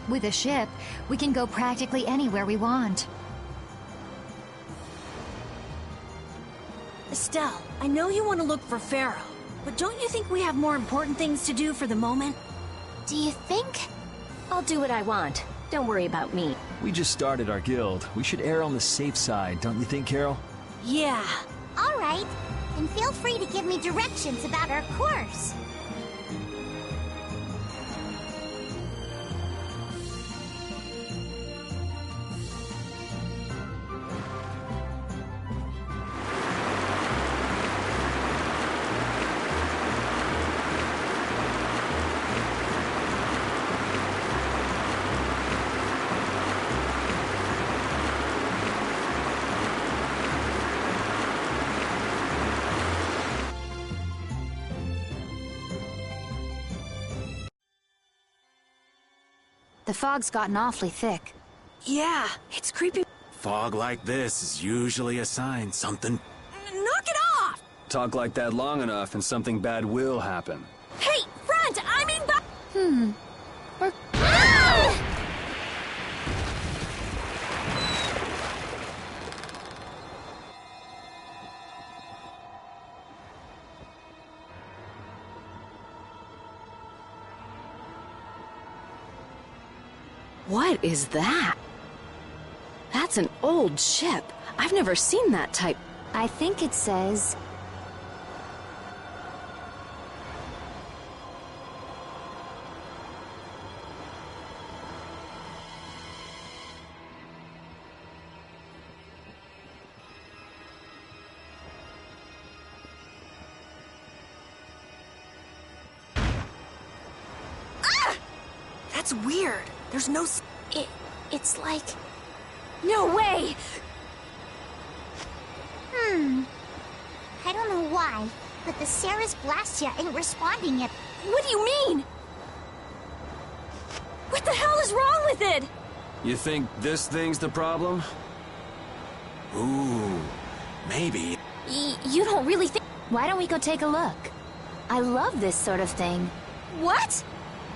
With a ship, we can go practically anywhere we want. Estelle, I know you want to look for Pharaoh, but don't you think we have more important things to do for the moment? Do you think? I'll do what I want. Don't worry about me. We just started our guild. We should err on the safe side, don't you think, Carol? Yeah. All right. And feel free to give me directions about our course. The fog's gotten awfully thick. Yeah, it's creeping. Fog like this is usually a sign something... Knock it off! Talk like that long enough and something bad will happen. Hey, front! I mean back! What is that? That's an old ship. I've never seen that type. I think it says... That's weird. There's no... It's like... No way! I don't know why, but the Ceres Blastia ain't responding yet. What do you mean? What the hell is wrong with it? You think this thing's the problem? Ooh, maybe. You don't really think... Why don't we go take a look? I love this sort of thing. What?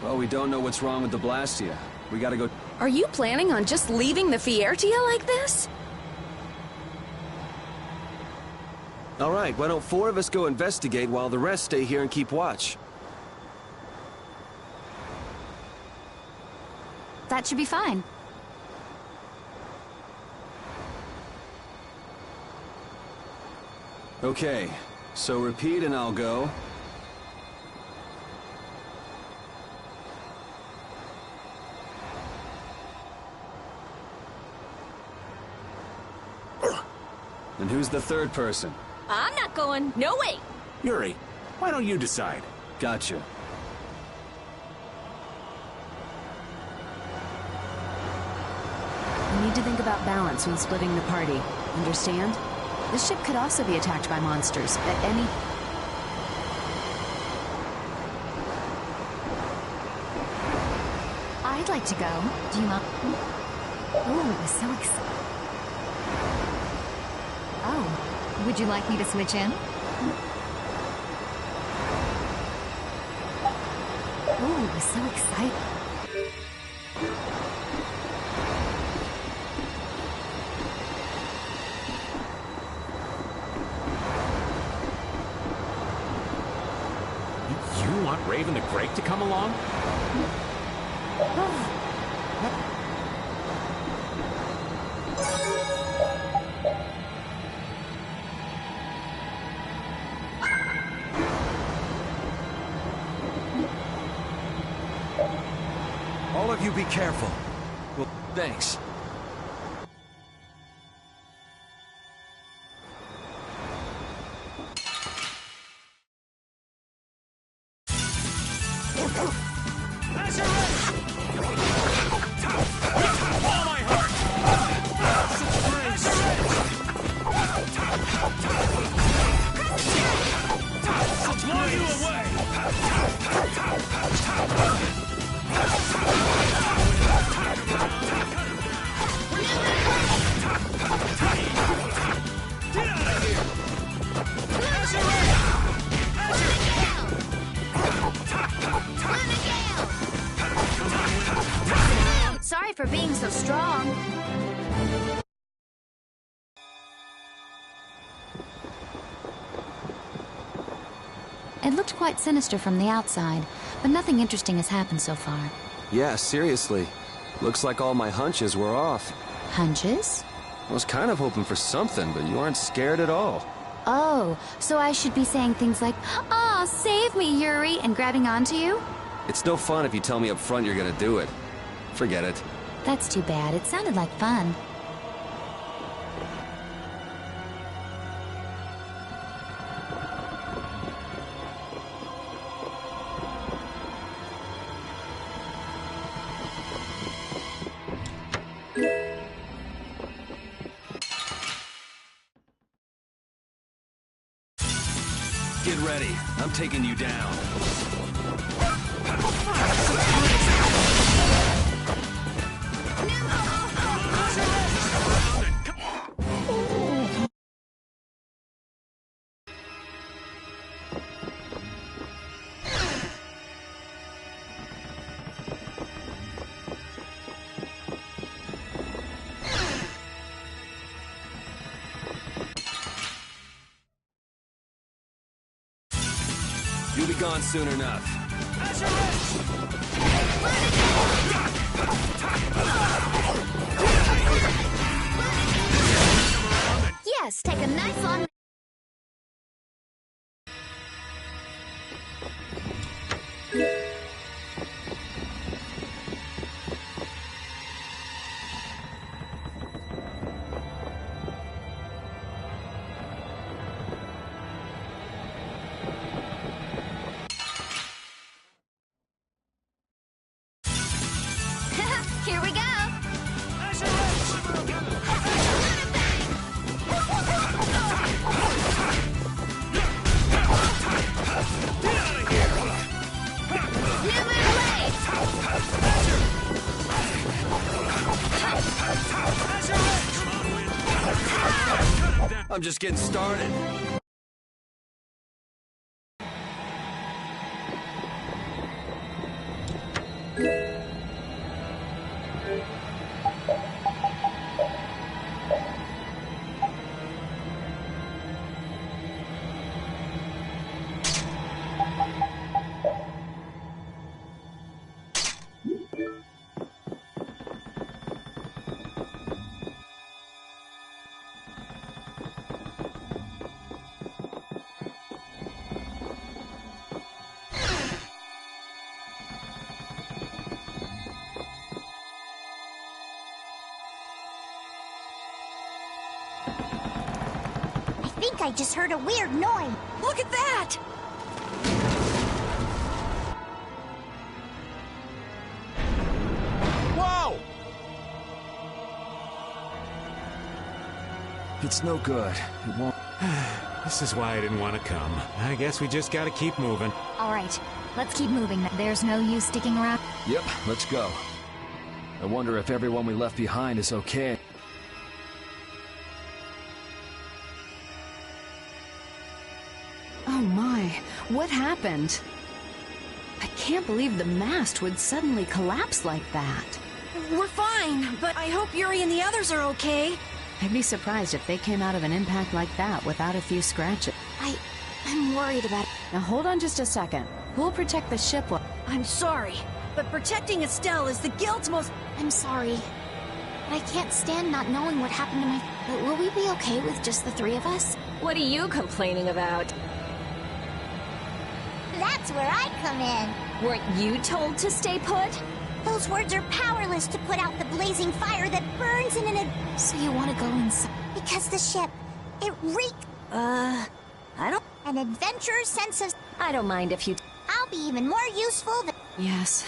Well, we don't know what's wrong with the Blastia. We gotta go... Are you planning on just leaving the Fiertia like this? All right, why don't 4 of us go investigate while the rest stay here and keep watch? That should be fine. Okay, so repeat and I'll go. And who's the third person? I'm not going. No way. Yuri, why don't you decide? Gotcha. You need to think about balance when splitting the party. Understand? This ship could also be attacked by monsters at any... I'd like to go. Do you want... Oh, it was so exciting. Oh, would you like me to switch in? Oh, it was so exciting. You want Raven the Great to come along? All of you be careful. Well, thanks. Blow you away! for being so strong. It looked quite sinister from the outside, but nothing interesting has happened so far. Yeah, seriously. Looks like all my hunches were off. Hunches? I was kind of hoping for something, but you aren't scared at all. Oh, so I should be saying things like, "Aw, save me, Yuri," and grabbing onto you? It's no fun if you tell me up front you're gonna do it. Forget it. That's too bad. It sounded like fun. Get ready. I'm taking you down. You'll be gone soon enough. Yes, take a nice long... Here we go! I'm just getting started. I think I just heard a weird noise. Look at that! Whoa! It's no good. It won't... This is why I didn't want to come. I guess we just gotta keep moving. All right, let's keep moving. There's no use sticking around. Yep, let's go. I wonder if everyone we left behind is okay. Oh my, what happened? I can't believe the mast would suddenly collapse like that. We're fine, but I hope Yuri and the others are okay. I'd be surprised if they came out of an impact like that without a few scratches. I'm worried about... Now hold on just a second. Who'll protect the ship while... I'm sorry, but protecting Estelle is the Guild's most... I'm sorry. But I can't stand not knowing what happened to my... But will we be okay with just the three of us? What are you complaining about? That's where I come in. Weren't you told to stay put? Those words are powerless to put out the blazing fire that burns in an... So you want to go inside? Because the ship, it reeks... I don't... An adventurer's sense of... I don't mind if you... I'll be even more useful than... Yes,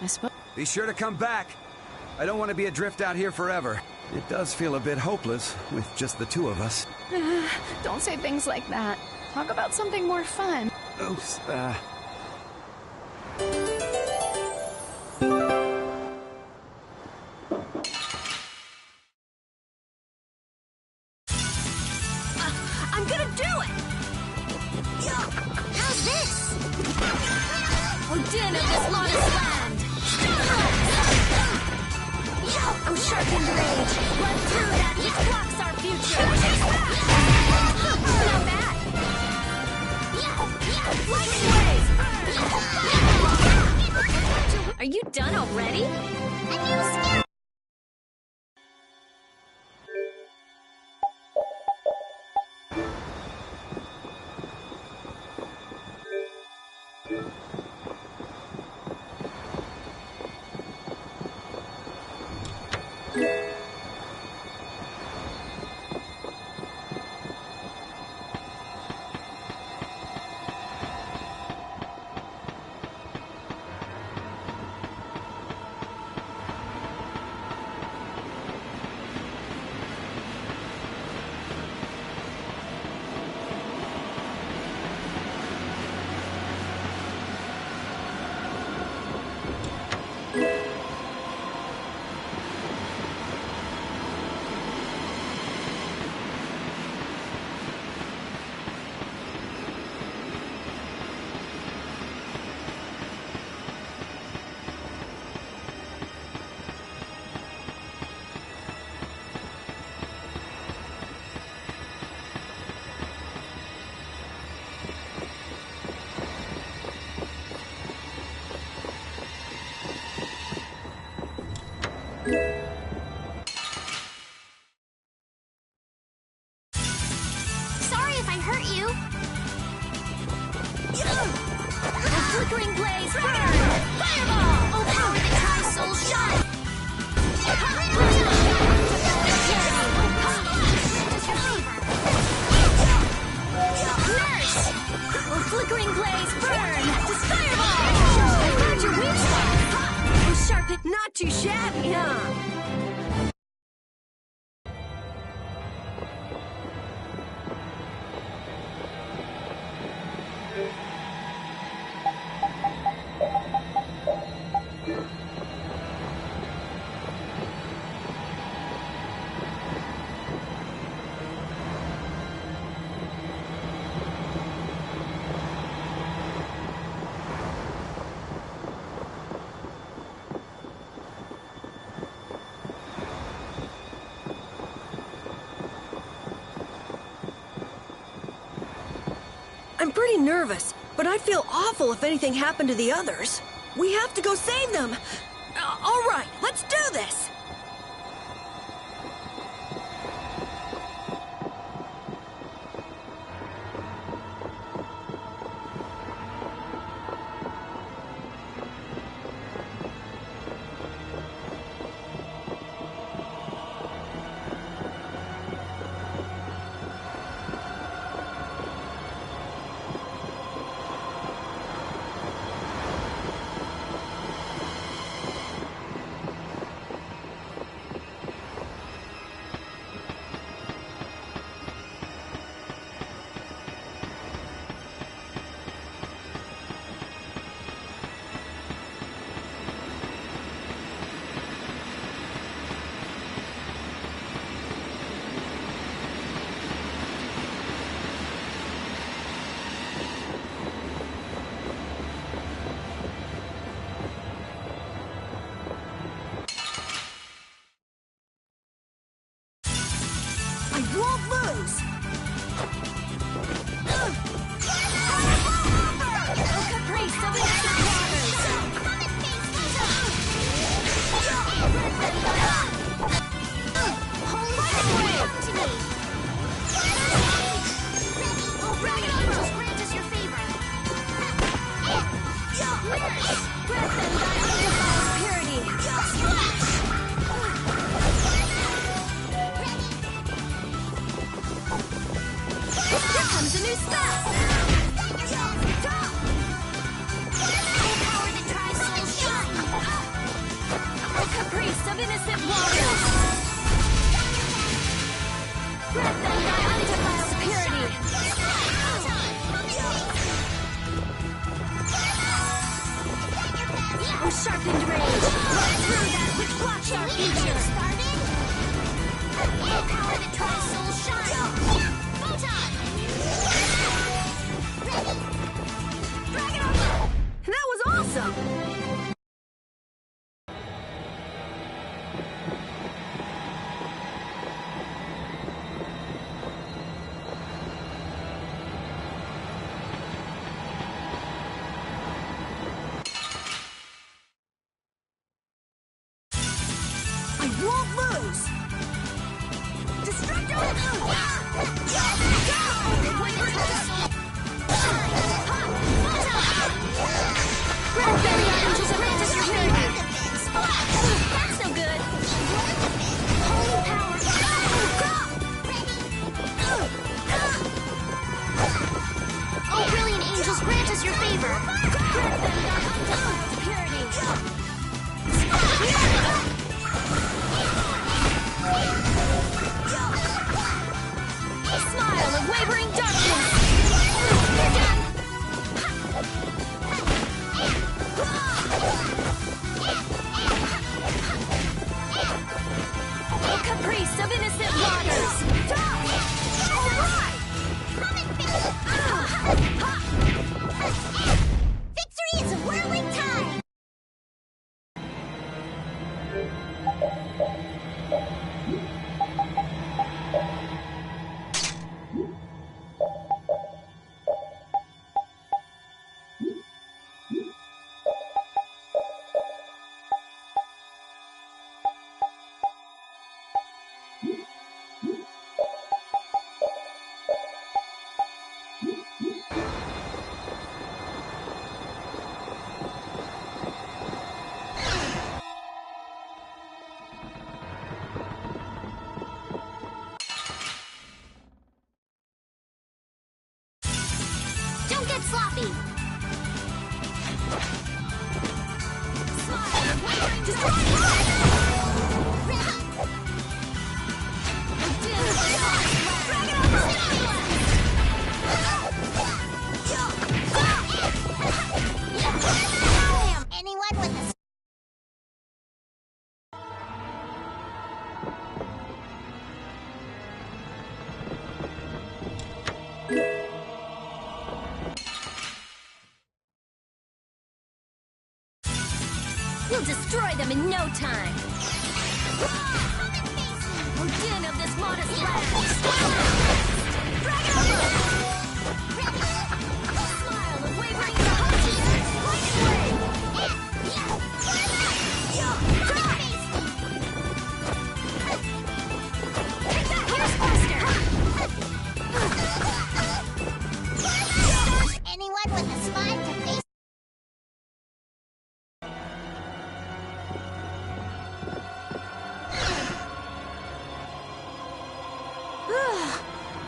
I suppose... Be sure to come back. I don't want to be adrift out here forever. It does feel a bit hopeless with just the two of us. Don't say things like that. Talk about something more fun. Oops, I'm gonna do it! How's this? Odin of this lotus land! sharpened rage. Run through that which blocks our future. Not bad. Are you done already? Sorry if I hurt you. A flickering blaze, burn! Fireball! Oh, power that tries soul shine! Nurse! Oh, flickering blaze, burn! Just fireball! I found your weak spot! Oh, sharp it, not too shabby, huh? I'm pretty nervous, but I'd feel awful if anything happened to the others. We have to go save them. All right, let's do this. I won't lose! Caprice of innocent waters! Holy come to me! Oh, bring it on! Just grant us your favor! Grant them thy undefiled purity! Here comes a new spell! Power that tries soul shine! Oh, caprice of innocent waters! Grant them thy undefiled purity! Oh, sharpened rage! Run through that which blocks our future! Oh, power that tries soul shine! That was awesome! moves! Destructo! That's no good. Holy power! Oh, brilliant angels, grant us your favor. Grant them their undefiled purity. Smile of wavering darkness. You're done. A caprice of innocent waters. All right! Victory is a whirling tide! Don't get sloppy. Anyone with a We'll destroy them in no time. Odin of this modest land. Smile of wavering anyone with a spine to face.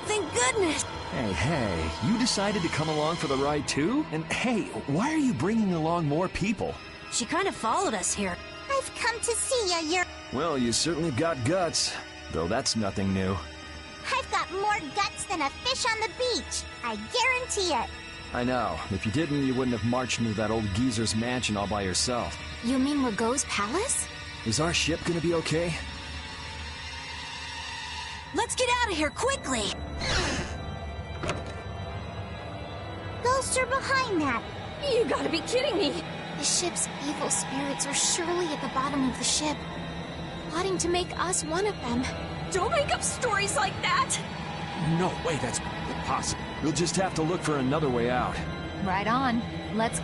Thank goodness! Hey, you decided to come along for the ride too? And hey, why are you bringing along more people? She kind of followed us here. I've come to see ya. You're. Well, you certainly got guts, though that's nothing new. I've got more guts than a fish on the beach. I guarantee it. I know. If you didn't, you wouldn't have marched into that old geezer's mansion all by yourself. You mean Rago's palace? Is our ship gonna be okay? Let's get out of here quickly! Ghosts are behind that. You gotta be kidding me! The ship's evil spirits are surely at the bottom of the ship, plotting to make us one of them. Don't make up stories like that! No way, that's impossible. We'll just have to look for another way out. Right on. Let's...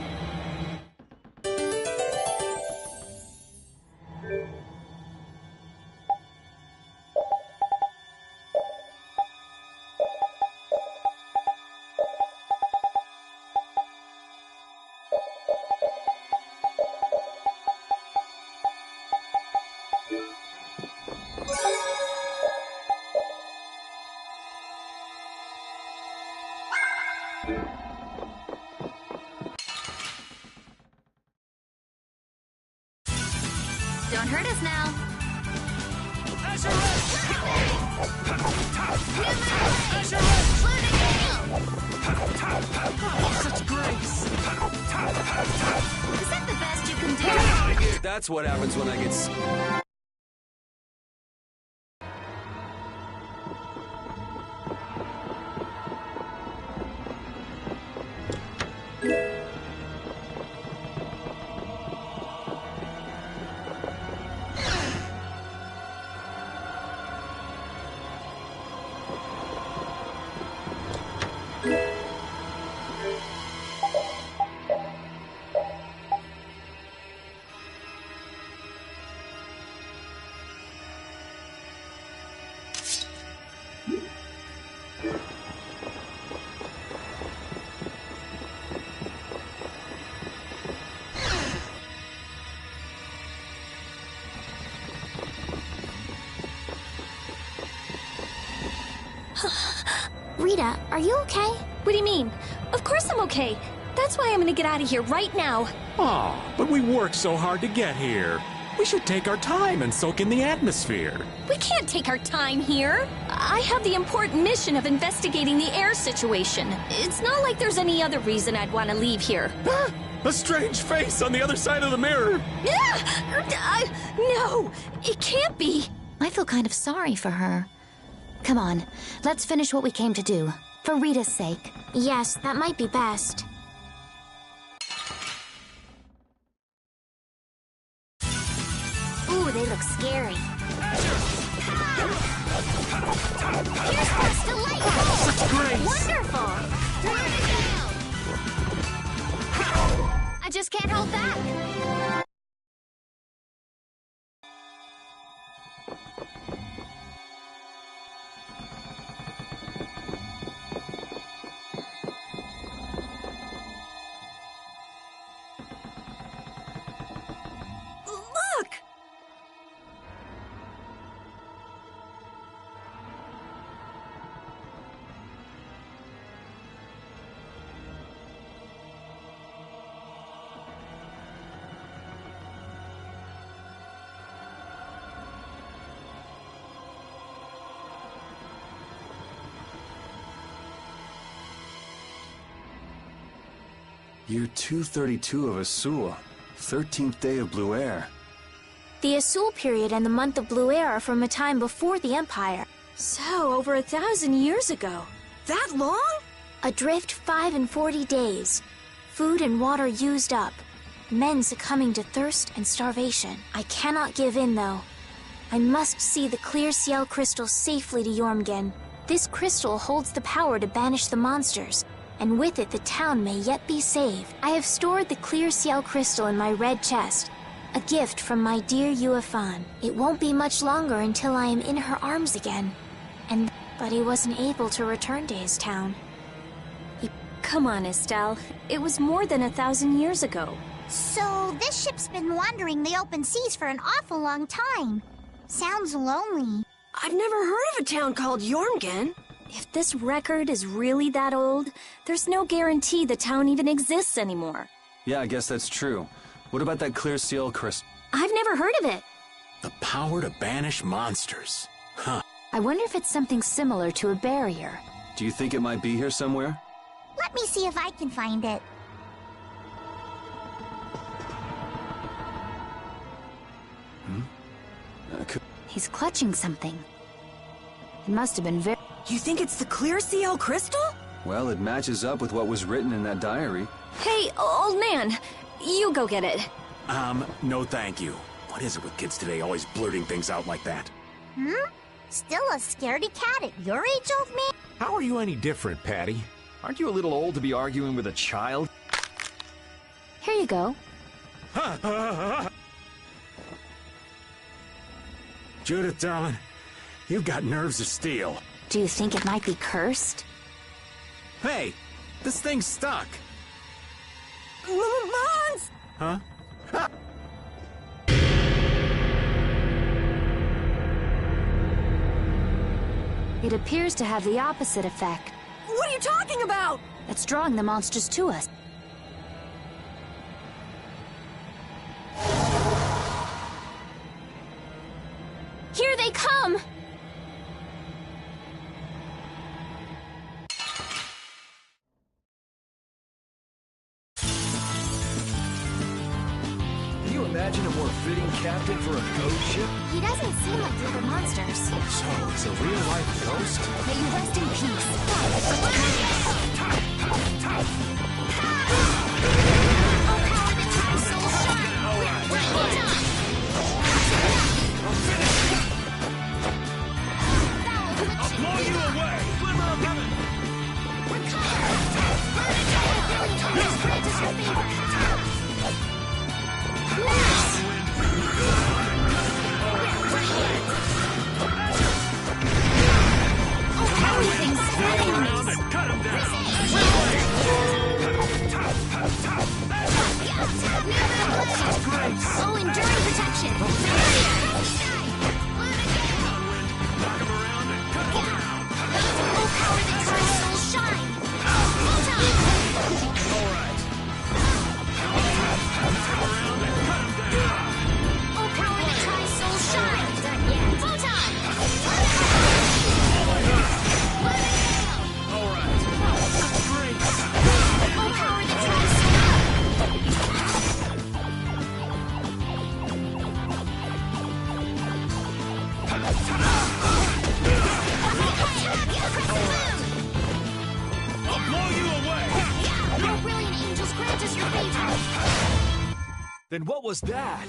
Don't hurt us now. Such grace! Is that the best you can do? That's what happens when I get... Rita, are you okay? What do you mean? Of course I'm okay. That's why I'm gonna get out of here right now. Aw, but we worked so hard to get here. We should take our time and soak in the atmosphere. We can't take our time here. I have the important mission of investigating the air situation. It's not like there's any other reason I'd want to leave here. A strange face on the other side of the mirror. No, it can't be. I feel kind of sorry for her. Come on, let's finish what we came to do. For Rita's sake. Yes, that might be best. Ooh, they look scary. Here's Force to Lightning! Such grace! Wonderful! I just can't hold back. Look! Year 232 of Asul, 13th day of Blue Air. The Asul period and the month of Blue Air are from a time before the Empire. So, over 1,000 years ago. That long? Adrift 5 and 40 days. Food and water used up. Men succumbing to thirst and starvation. I cannot give in, though. I must see the clear Ciel crystal safely to Jormungand. This crystal holds the power to banish the monsters, and with it the town may yet be saved. I have stored the clear Ciel crystal in my red chest, a gift from my dear Yuefan. It won't be much longer until I am in her arms again. But he wasn't able to return to his town. Come on, Estelle. It was more than 1,000 years ago. So, this ship's been wandering the open seas for an awful long time. Sounds lonely. I've never heard of a town called Jormungand. If this record is really that old, there's no guarantee the town even exists anymore. Yeah, I guess that's true. What about that clear Ciel crystal? I've never heard of it. The power to banish monsters. Huh. I wonder if it's something similar to a barrier. Do you think it might be here somewhere? Let me see if I can find it. He's clutching something. It must have been very... You think it's the clear Ciel crystal? Well, it matches up with what was written in that diary. Hey, old man, you go get it. No thank you. What is it with kids today always blurting things out like that? Still a scaredy cat at your age, old man? How are you any different, Patty? Aren't you a little old to be arguing with a child? Here you go. Judith, darling, you've got nerves of steel. Do you think it might be cursed? Hey, this thing's stuck. Mons! Huh? It appears to have the opposite effect. What are you talking about? It's drawing the monsters to us. Here they come! Can you imagine a more fitting captain for a ghost ship? He doesn't seem like the other monsters. So, it's a real-life ghost? May you rest in peace. I'll blow you away! Glimmer of heaven! Everything's spreading. Cut him down! Then what was that?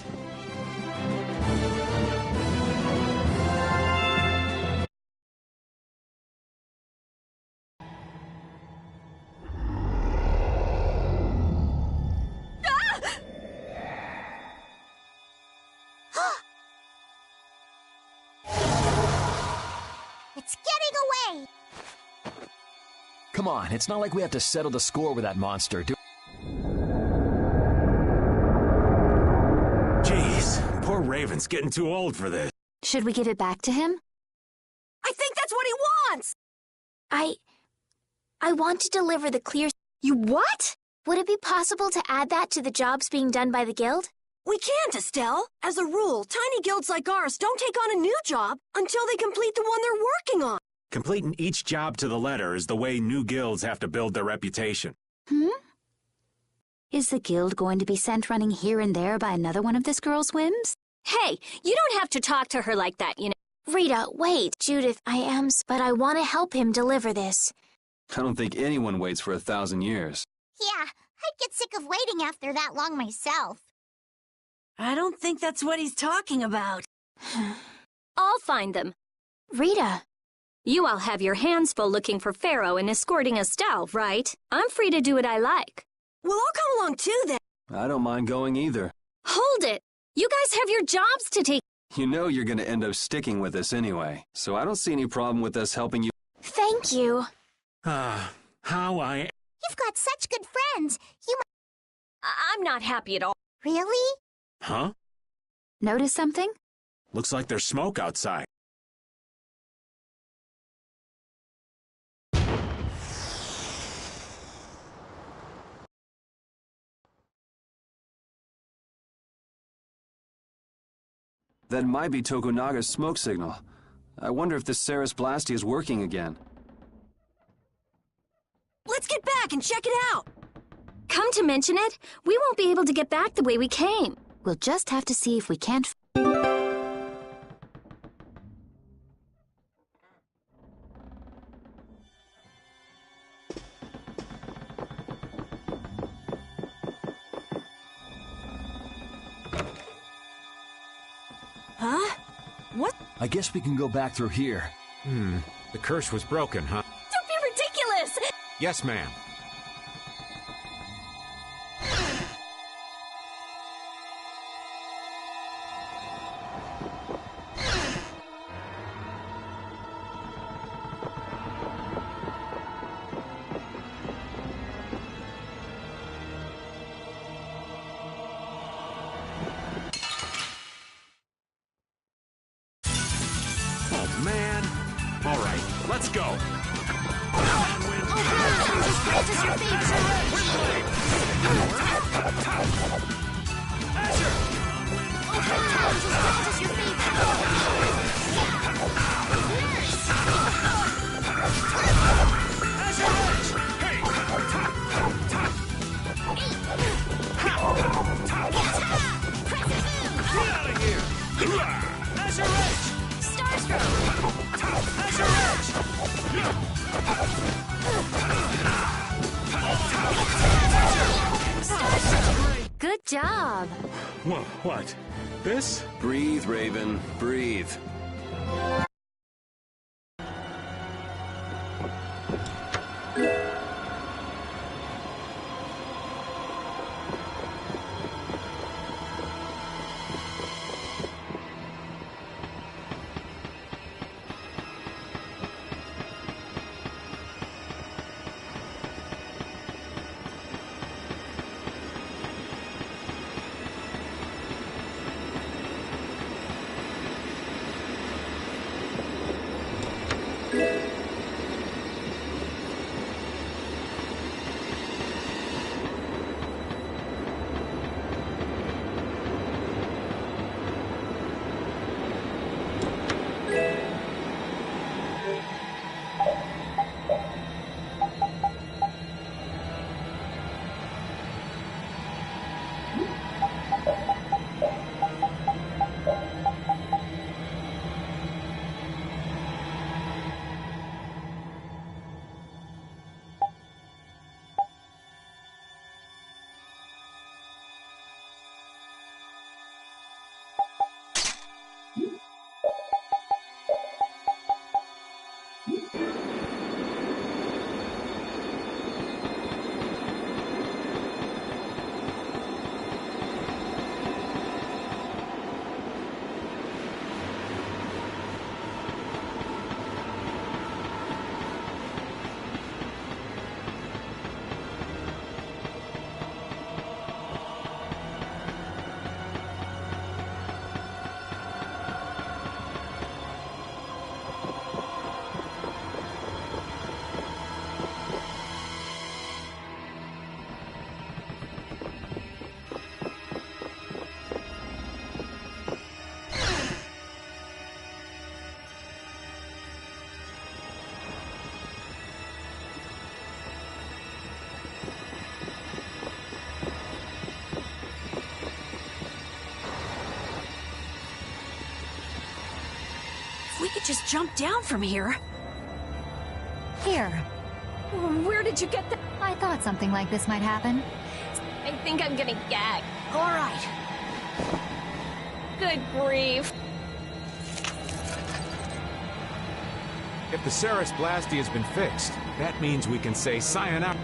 It's getting away! Come on, it's not like we have to settle the score with that monster, do Jeez, poor Raven's getting too old for this. Should we give it back to him? I think that's what he wants! I want to deliver the clear... You what? Would it be possible to add that to the jobs being done by the guild? We can't, Estelle. As a rule, tiny guilds like ours don't take on a new job until they complete the one they're working on. Completing each job to the letter is the way new guilds have to build their reputation. Is the guild going to be sent running here and there by another one of this girl's whims? Hey, you don't have to talk to her like that, you know. Rita, wait. Judith, but I want to help him deliver this. I don't think anyone waits for 1,000 years. Yeah, I'd get sick of waiting after that long myself. I don't think that's what he's talking about. I'll find them. Rita. You all have your hands full looking for Pharaoh and escorting Estelle, right? I'm free to do what I like. Well, I'll come along too, then. I don't mind going either. Hold it! You guys have your jobs to take. You know you're gonna end up sticking with us anyway, so I don't see any problem with us helping you. Thank you. You've got such good friends. I'm not happy at all. Really? Huh? Notice something? Looks like there's smoke outside. That might be Tokunaga's smoke signal. I wonder if the Ceres Blasty is working again. Let's get back and check it out! Come to mention it, we won't be able to get back the way we came. We'll just have to see if we can't... Huh? What? I guess we can go back through here. The curse was broken, huh? Don't be ridiculous! Yes, ma'am. Oh, man. All right, let's go. Good job. What? This? Breathe, Raven, breathe. could just jump down from here. Here. Where did you get that? I thought something like this might happen. I think I'm gonna gag. All right. Good grief. If the Ceres Blastia has been fixed, that means we can say sayonara.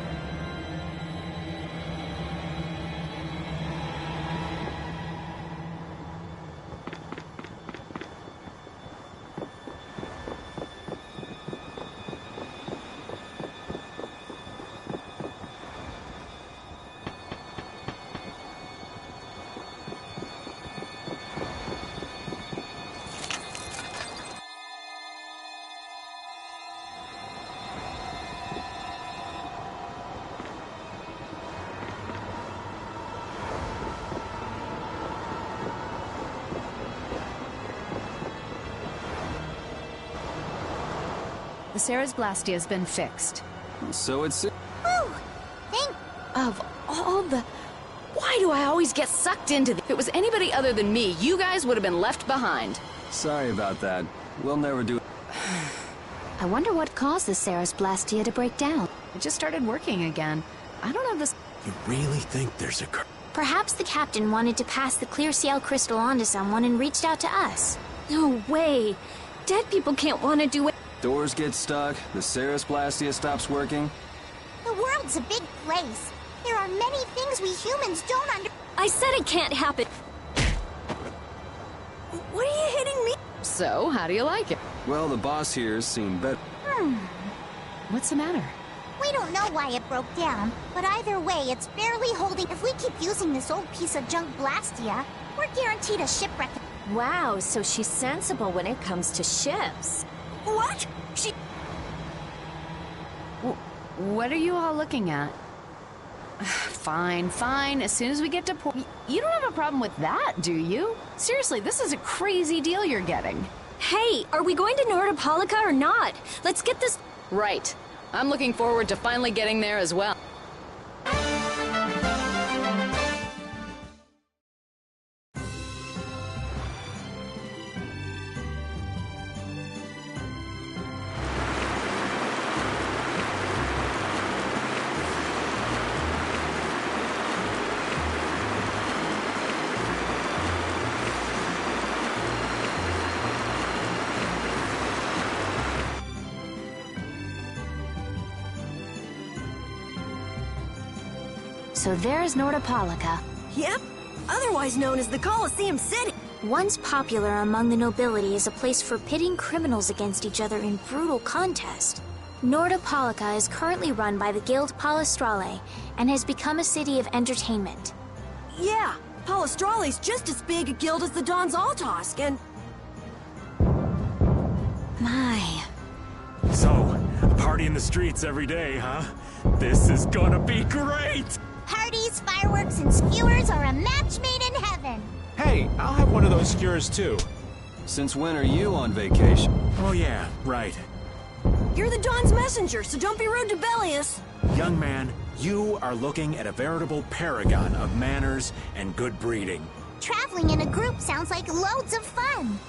The Ceres Blastia has been fixed. So it's... Whew! Of all the... Why do I always get sucked into the... If it was anybody other than me, you guys would have been left behind. Sorry about that. We'll never do it. I wonder what caused the Ceres Blastia to break down. It just started working again. I don't have this... You really think there's a... Perhaps the captain wanted to pass the clear Ciel crystal on to someone and reached out to us. No way. Dead people can't want to do it. Doors get stuck, the Ceres Blastia stops working. The world's a big place. There are many things we humans don't I said it can't happen. What are you hitting me? So, how do you like it? Well, the boss here's seen better. What's the matter? We don't know why it broke down, but either way, it's barely holding. If we keep using this old piece of junk Blastia, we're guaranteed a shipwreck. Wow, so she's sensible when it comes to ships. What? What are you all looking at? Fine, fine. As soon as we get to port... You don't have a problem with that, do you? Seriously, this is a crazy deal you're getting. Hey, are we going to Nordopolica or not? Let's get this... Right. I'm looking forward to finally getting there as well. So there's Nordopolica. Yep, otherwise known as the Colosseum City. Once popular among the nobility as a place for pitting criminals against each other in brutal contest, Nordopolica is currently run by the Guild Palestrale and has become a city of entertainment. Yeah, Palestrale's just as big a guild as the Dons Altosk, and... My. So, a party in the streets every day, huh? This is gonna be great! Parties, fireworks, and skewers are a match made in heaven. Hey, I'll have one of those skewers too. Since when are you on vacation? Oh yeah, right. You're the Don's messenger, so don't be rude to Bellius. Young man, you are looking at a veritable paragon of manners and good breeding. Traveling in a group sounds like loads of fun.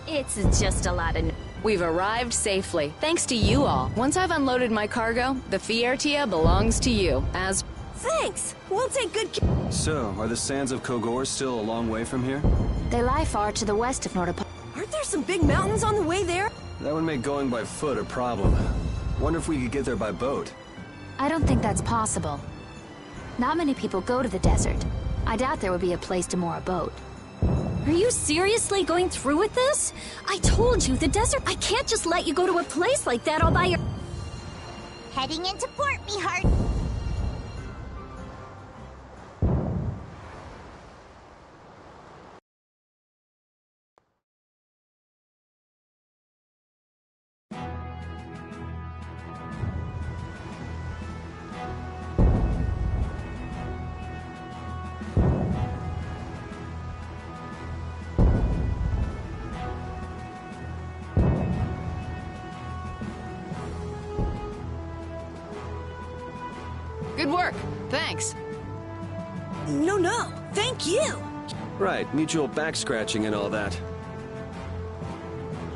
It's just a lot of... We've arrived safely, thanks to you all. Once I've unloaded my cargo, the Fiertia belongs to you, as... Thanks! We'll take good care... So, are the sands of Kogor still a long way from here? They lie far to the west of Nordopolica. Aren't there some big mountains on the way there? That would make going by foot a problem. Wonder if we could get there by boat. I don't think that's possible. Not many people go to the desert. I doubt there would be a place to moor a boat. Are you seriously going through with this? I told you, the desert... I can't just let you go to a place like that all by your... Heading into port, me heart. Good work. Thanks. No, thank you. Right, mutual back scratching and all that.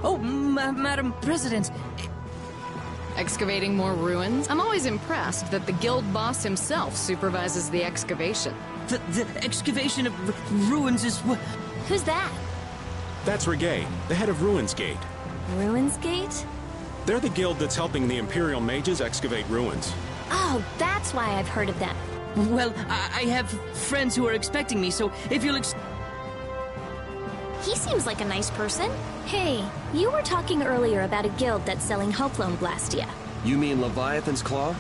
Oh, Madam President. Excavating more ruins? I'm always impressed that the guild boss himself supervises the excavation. The excavation of ruins is what... Who's that? That's Regay, the head of Ruins Gate. Ruins Gate? They're the guild that's helping the Imperial mages excavate ruins. Oh, that's why I've heard of them. Well, I have friends who are expecting me, so if you'll He seems like a nice person. Hey, you were talking earlier about a guild that's selling Hoploan Blastia. You mean Leviathan's Claw?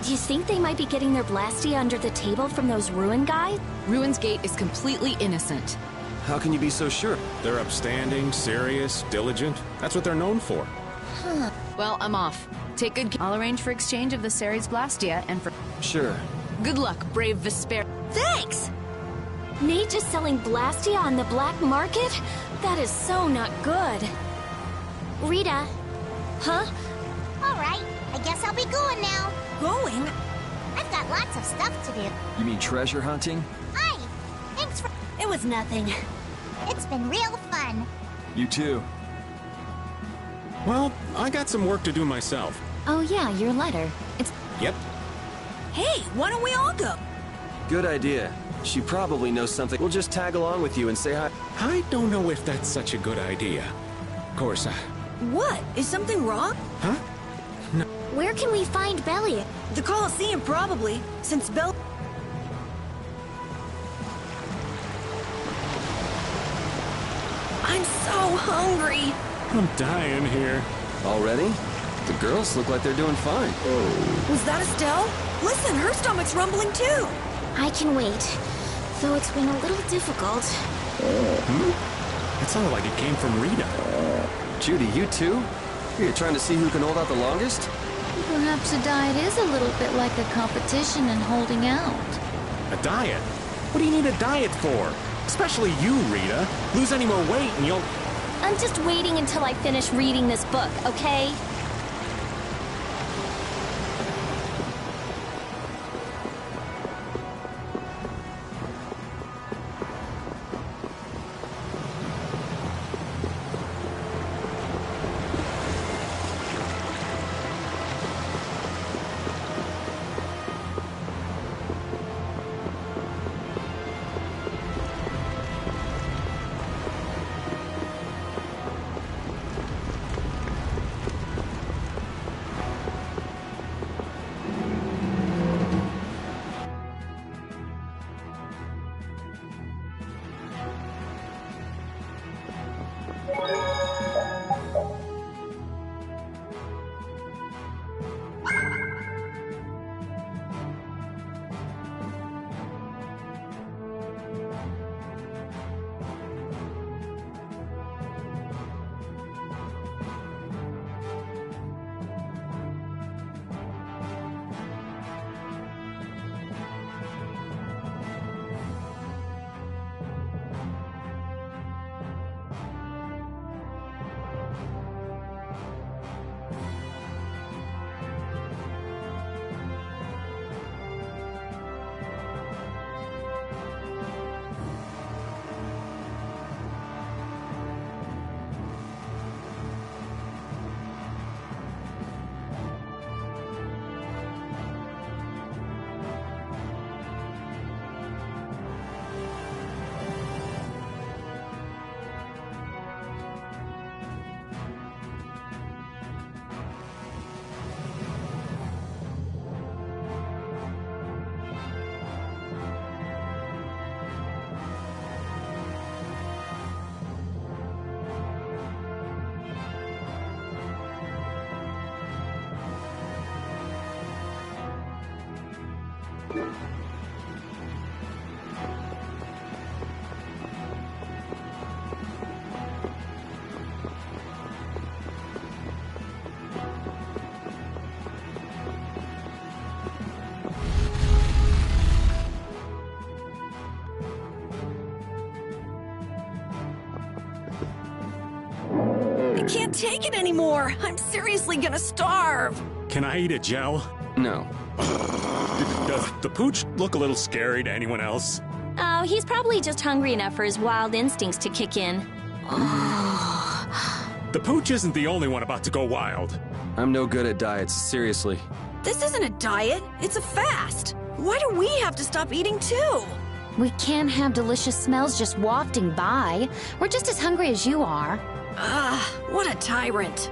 Do you think they might be getting their Blastia under the table from those ruin guys? Ruins Gate is completely innocent. How can you be so sure? They're upstanding, serious, diligent. That's what they're known for. Huh. Well, I'm off. Take good care. I'll arrange for exchange of the Ceres Blastia and for... Sure. Good luck, brave Vespiria. Thanks! Mage is selling Blastia on the black market? That is so not good. Rita. Huh? All right, I guess I'll be going now. Going? I've got lots of stuff to do. You mean treasure hunting? Hi. Thanks for... It was nothing. It's been real fun. You too. Well, I got some work to do myself. Oh yeah, your letter. It's... Yep. Hey, why don't we all go? Good idea. She probably knows something. We'll just tag along with you and say hi. I don't know if that's such a good idea. Of course, What? Is something wrong? Huh? No. Where can we find Belly? The Colosseum, probably, since Bell... I'm so hungry. I'm dying here. Already? The girls look like they're doing fine. Was that Estelle? Listen, her stomach's rumbling too. I can wait, though it's been a little difficult. That sounded like it came from Rita. Judy, you too? You're trying to see who can hold out the longest? Perhaps a diet is a little bit like a competition in holding out. A diet? What do you need a diet for? Especially you, Rita. Lose any more weight and you'll... I'm just waiting until I finish reading this book, okay? I can't take it anymore. I'm seriously gonna starve. Can I eat a gel? No. Does the pooch look a little scary to anyone else? Oh, he's probably just hungry enough for his wild instincts to kick in. The pooch isn't the only one about to go wild. I'm no good at diets, seriously. This isn't a diet, it's a fast. Why do we have to stop eating too? We can't have delicious smells just wafting by. We're just as hungry as you are. What a tyrant.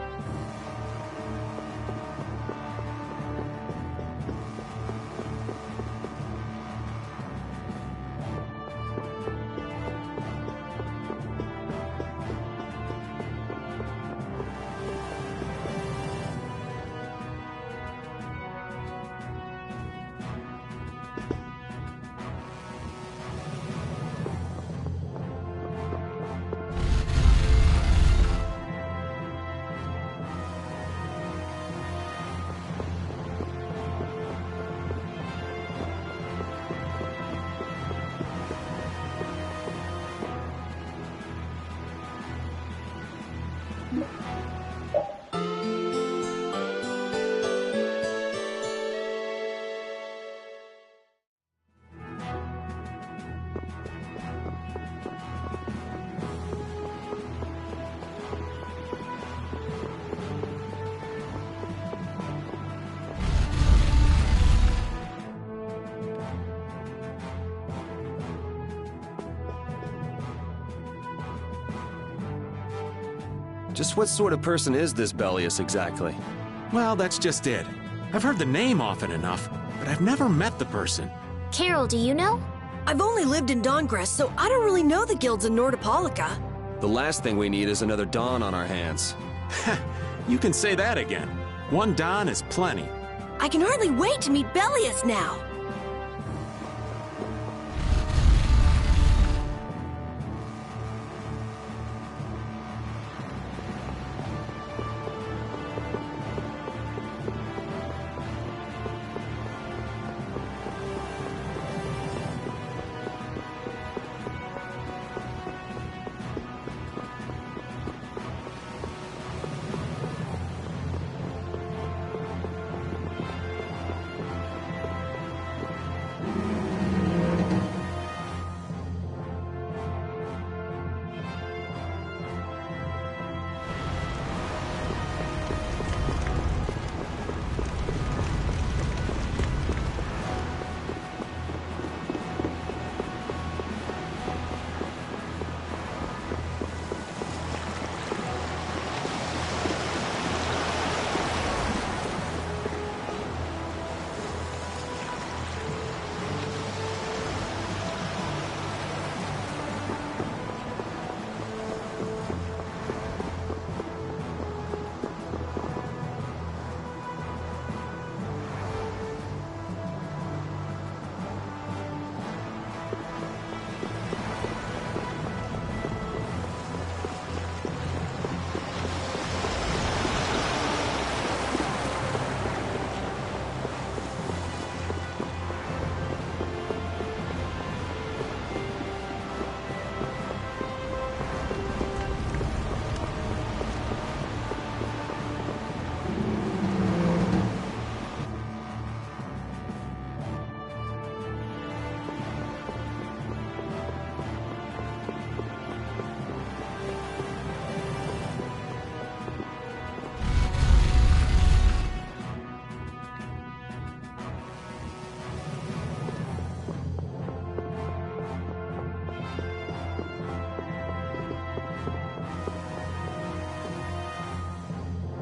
Just what sort of person is this Bellius exactly? Well, that's just it. I've heard the name often enough, but I've never met the person. Carol, do you know? I've only lived in Dawngrest, so I don't really know the guilds in Nordopolica. The last thing we need is another Dawn on our hands. You can say that again. One Don is plenty. I can hardly wait to meet Bellius now.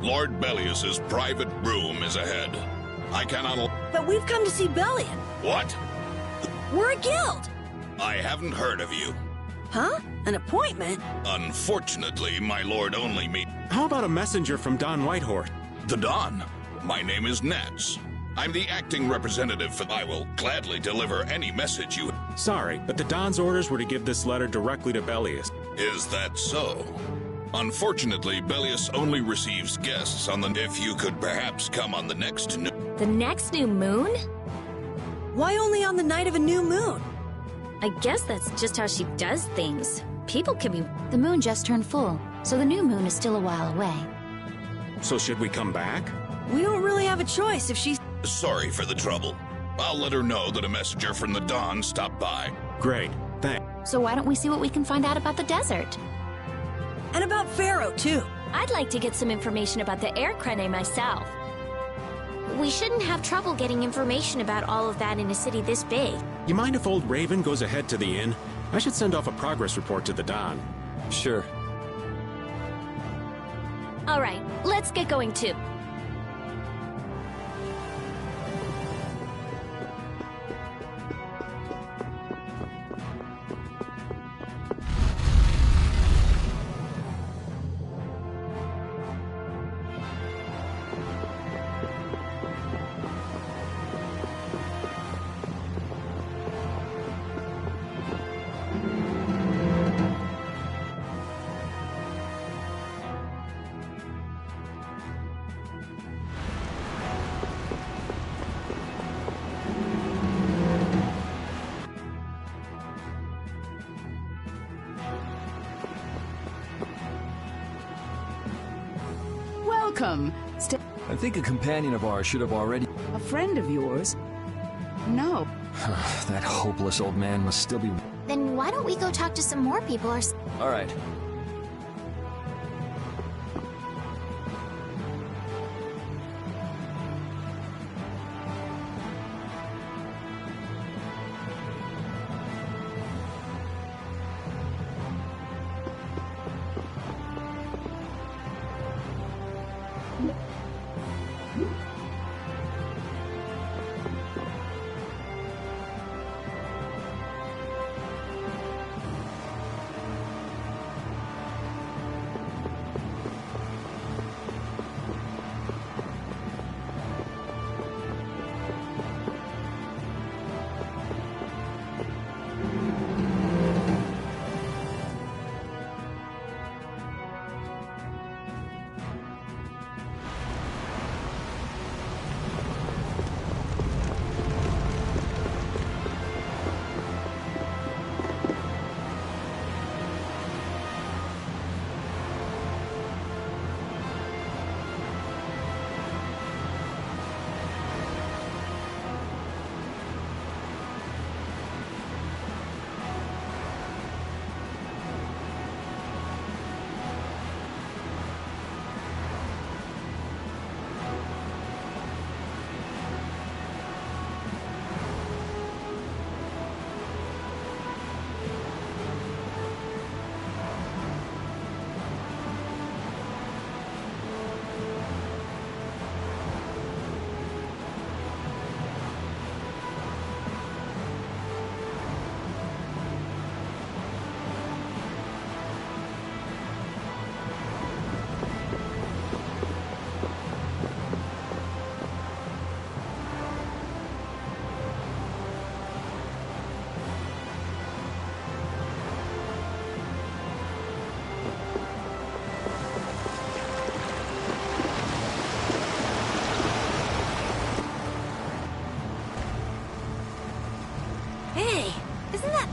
Lord Bellius's private room is ahead. I cannot... But we've come to see Bellion. What? We're a guild. I haven't heard of you. Huh? An appointment? Unfortunately, my lord only meet... How about a messenger from Don Whitehorse? The Don? My name is Nats. I'm the acting representative for... I will gladly deliver any message you... Sorry, but the Don's orders were to give this letter directly to Bellius. Is that so? Unfortunately, Bellius only receives guests on the... If you could perhaps come on the next new... The next new moon? Why only on the night of a new moon? I guess that's just how she does things. People can be... The moon just turned full, so the new moon is still a while away. So should we come back? We don't really have a choice if she's... Sorry for the trouble. I'll let her know that a messenger from the Dawn stopped by. Great, thanks. So why don't we see what we can find out about the desert? And about Pharaoh, too. I'd like to get some information about the air crane myself. We shouldn't have trouble getting information about all of that in a city this big. You mind if old Raven goes ahead to the inn? I should send off a progress report to the Don. Sure. All right, let's get going too. Welcome. I think a companion of ours should have already... A friend of yours? No. That hopeless old man must still be... Then why don't we go talk to some more people or... All right.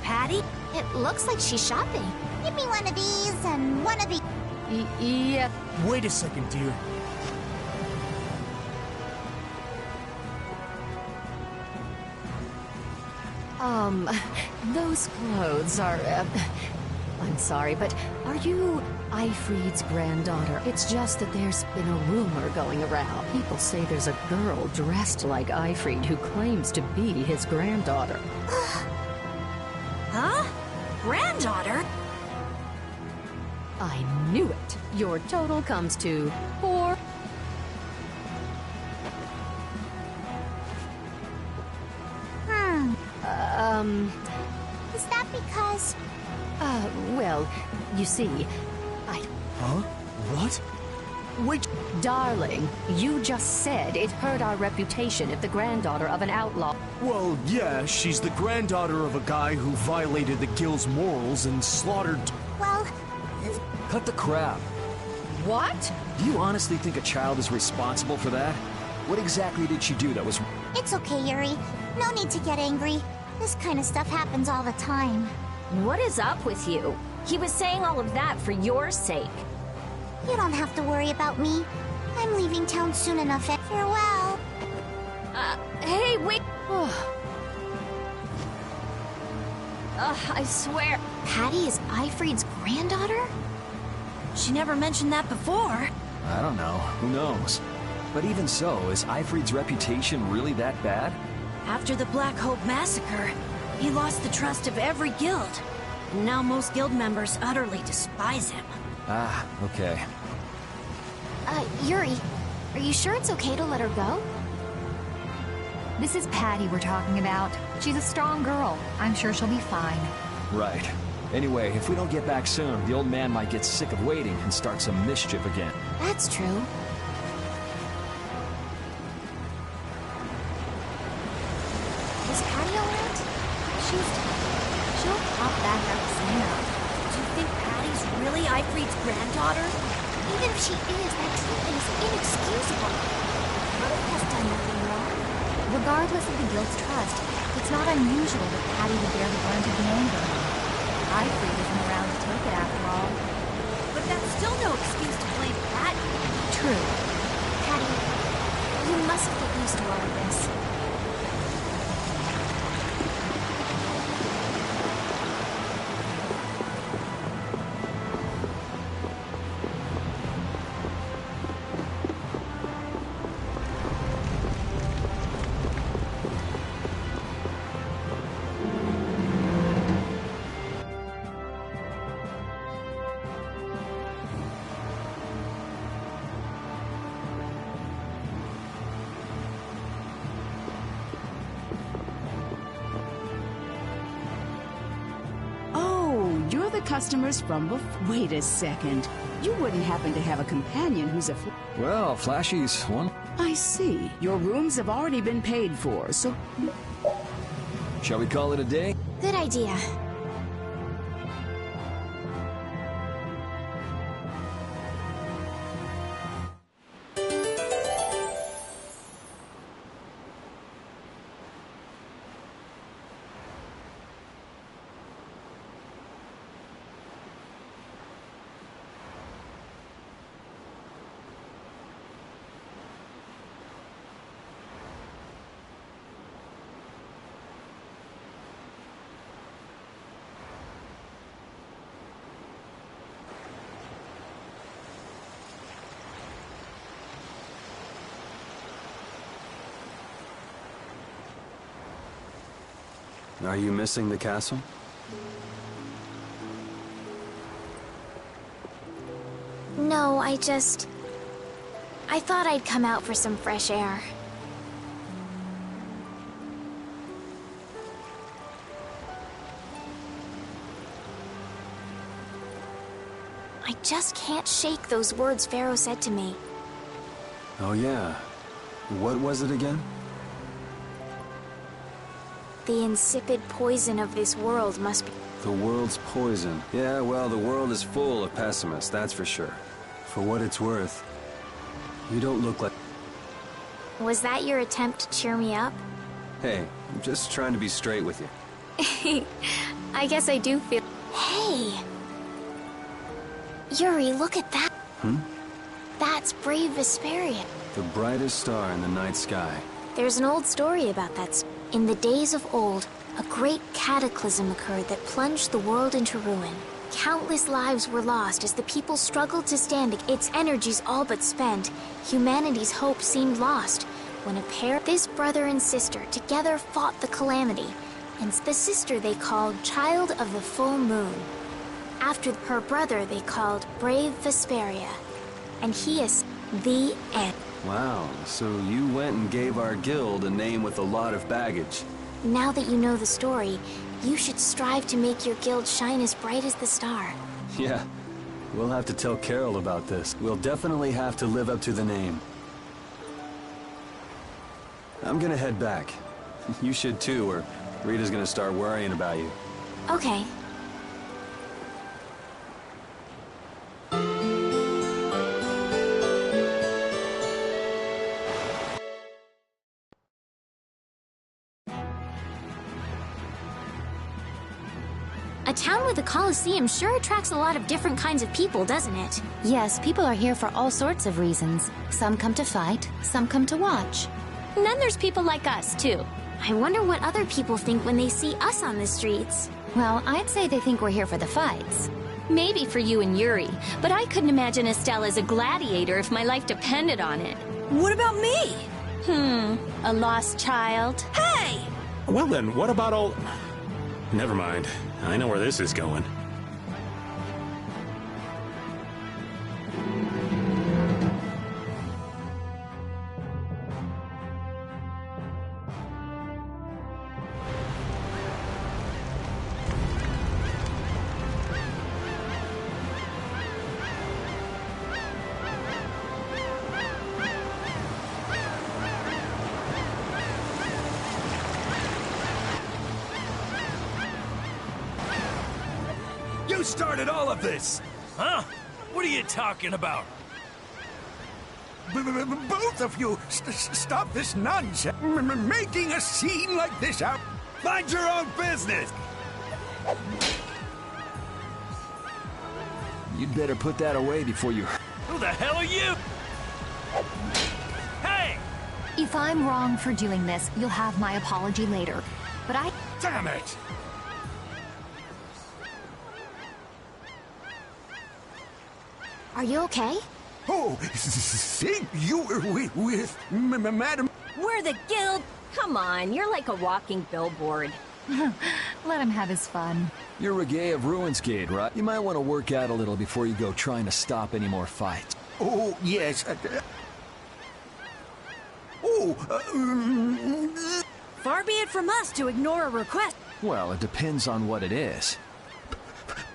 Patty? It looks like she's shopping. Give me one of these and one of these. Yeah. Wait a second, dear. Those clothes are, I'm sorry, but are you Ifrid's granddaughter? It's just that there's been a rumor going around. People say there's a girl dressed like Ifrid who claims to be his granddaughter. Huh? Granddaughter? I knew it. Your total comes to 4. Is that because... Well, you see, Huh? What? Wait, darling, you just said it hurt our reputation if the granddaughter of an outlaw... Well, yeah, she's the granddaughter of a guy who violated the guild's morals and slaughtered... Well... Cut the crap. What? Do you honestly think a child is responsible for that? What exactly did she do that was... It's okay, Yuri. No need to get angry. This kind of stuff happens all the time. What is up with you? He was saying all of that for your sake. You don't have to worry about me. I'm leaving town soon enough. Farewell. Hey, wait. I swear. Patty is Ifrid's granddaughter? She never mentioned that before. I don't know. Who knows? But even so, is Eifried's reputation really that bad? After the Black Hope massacre, he lost the trust of every guild. And now most guild members utterly despise him. Ah, okay. Yuri, are you sure it's okay to let her go? This is Patty we're talking about. She's a strong girl. I'm sure she'll be fine. Right. Anyway, if we don't get back soon, the old man might get sick of waiting and start some mischief again. That's true. Is Patty alright? She'll pop back up soon. Do you think Patty's really Eifried's granddaughter? Even if she is, that treatment is inexcusable. Patty has done nothing wrong. Regardless of the guild's trust, it's not unusual that Patty would bear the brunt of the anger. Eifried isn't around to take it after all. But that's still no excuse to blame Patty. True. Patty, you must get used to all of this. You're the customers from before. Wait a second. You wouldn't happen to have a companion who's a... Well, Flashy's one. I see. Your rooms have already been paid for, so... Shall we call it a day? Good idea. Are you missing the castle? No, I thought I'd come out for some fresh air. I just can't shake those words Pharaoh said to me. Oh yeah. What was it again? The insipid poison of this world must be... The world's poison. Yeah, well, the world is full of pessimists, that's for sure. For what it's worth, you don't look like... Was that your attempt to cheer me up? Hey, I'm just trying to be straight with you. I guess I do feel... Hey! Yuri, look at that. That's brave Vespiria. The brightest star in the night sky. There's an old story about that. In the days of old, a great cataclysm occurred that plunged the world into ruin. Countless lives were lost as the people struggled to stand. Its energies all but spent. Humanity's hope seemed lost when a pair, this brother and sister, together fought the calamity. And the sister they called Child of the Full Moon. After her brother they called Brave Vespiria. And he is the end. Wow, so you went and gave our guild a name with a lot of baggage. Now that you know the story, you should strive to make your guild shine as bright as the star. Yeah, we'll have to tell Carol about this. We'll definitely have to live up to the name. I'm gonna head back. You should too, or Rita's gonna start worrying about you. Okay. A town with a coliseum sure attracts a lot of different kinds of people, doesn't it? Yes, people are here for all sorts of reasons. Some come to fight, some come to watch. And then there's people like us, too. I wonder what other people think when they see us on the streets. Well, I'd say they think we're here for the fights. Maybe for you and Yuri, but I couldn't imagine Estelle as a gladiator if my life depended on it. What about me? A lost child? Hey! Well then, what about all... Never mind. I know where this is going. You started all of this! Huh? What are you talking about? Both of you, stop this nonsense! Making a scene like this out... Mind your own business! You'd better put that away before you... Who the hell are you? Hey! If I'm wrong for doing this, you'll have my apology later. But I... Damn it! Are you okay? Oh, think you were with Madam... We're the guild! Come on, you're like a walking billboard. Let him have his fun. You're Reggae of Ruinsgate, right? You might want to work out a little before you go trying to stop any more fights. Oh, yes. Far be it from us to ignore a request. Well, it depends on what it is.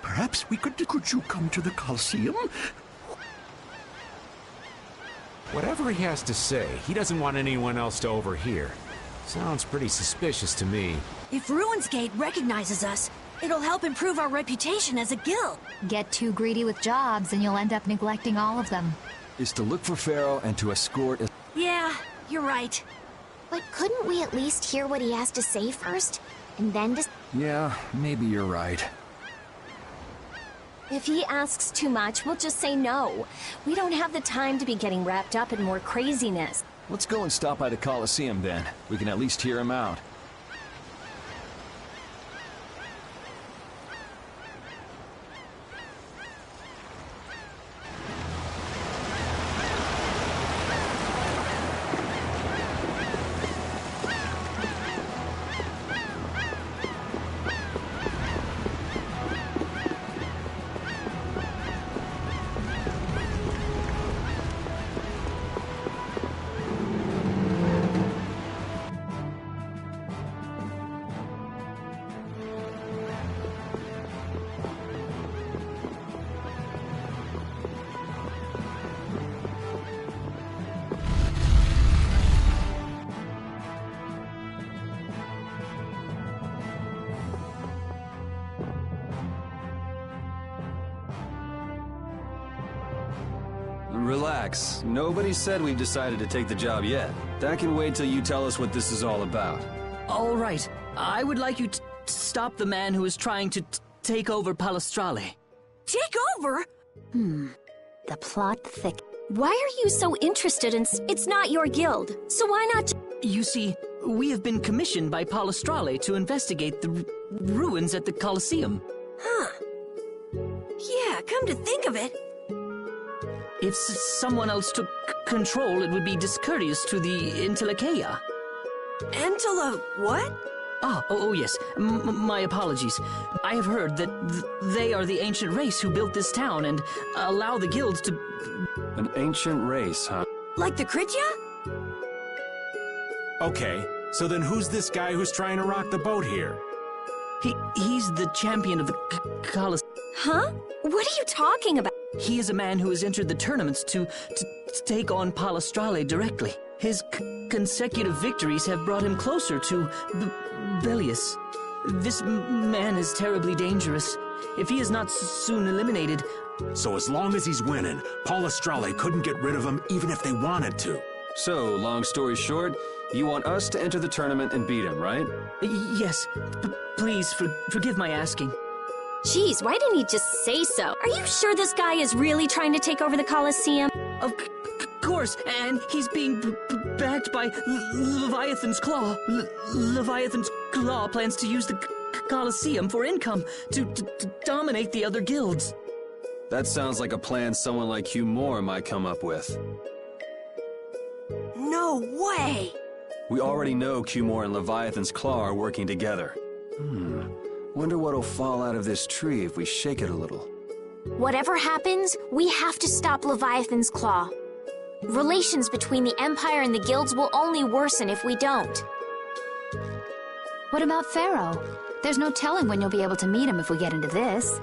Perhaps could you come to the Coliseum? Whatever he has to say, he doesn't want anyone else to overhear. Sounds pretty suspicious to me. If Ruinsgate recognizes us, it'll help improve our reputation as a guild. Get too greedy with jobs and you'll end up neglecting all of them. Is to look for Pharaoh and to escort... Yeah, you're right. But couldn't we at least hear what he has to say first? And then just... Yeah, maybe you're right. If he asks too much, we'll just say no. We don't have the time to be getting wrapped up in more craziness. Let's go and stop by the Coliseum then. We can at least hear him out. Relax. Nobody said we've decided to take the job yet. That can wait till you tell us what this is all about. All right. I would like you to stop the man who is trying to take over Palestrale. Take over? The plot thick. Why are you so interested in... It's not your guild, so why not... You see, we have been commissioned by Palestrale to investigate the ruins at the Coliseum. Huh. Yeah, come to think of it. If someone else took control, it would be discourteous to the Intellikeia. What? Oh yes. My apologies. I have heard that they are the ancient race who built this town and allow the guilds to... An ancient race, huh? Like the Kritya? Okay, so then who's this guy who's trying to rock the boat here? He's the champion of the Coliseum. Huh? What are you talking about? He is a man who has entered the tournaments to take on Palestrale directly. His consecutive victories have brought him closer to Belius. This man is terribly dangerous. If he is not soon eliminated... So as long as he's winning, Palestrale couldn't get rid of him even if they wanted to. So, long story short, you want us to enter the tournament and beat him, right? Yes. Please, forgive my asking. Jeez, why didn't he just say so? Are you sure this guy is really trying to take over the Coliseum? Of course, and he's being backed by Leviathan's Claw. Leviathan's Claw plans to use the Coliseum for income to dominate the other guilds. That sounds like a plan someone like Hugh Moore might come up with. No way! We already know Hugh Moore and Leviathan's Claw are working together. Wonder what'll fall out of this tree if we shake it a little. Whatever happens, we have to stop Leviathan's Claw. Relations between the Empire and the guilds will only worsen if we don't. What about Pharaoh? There's no telling when you'll be able to meet him if we get into this.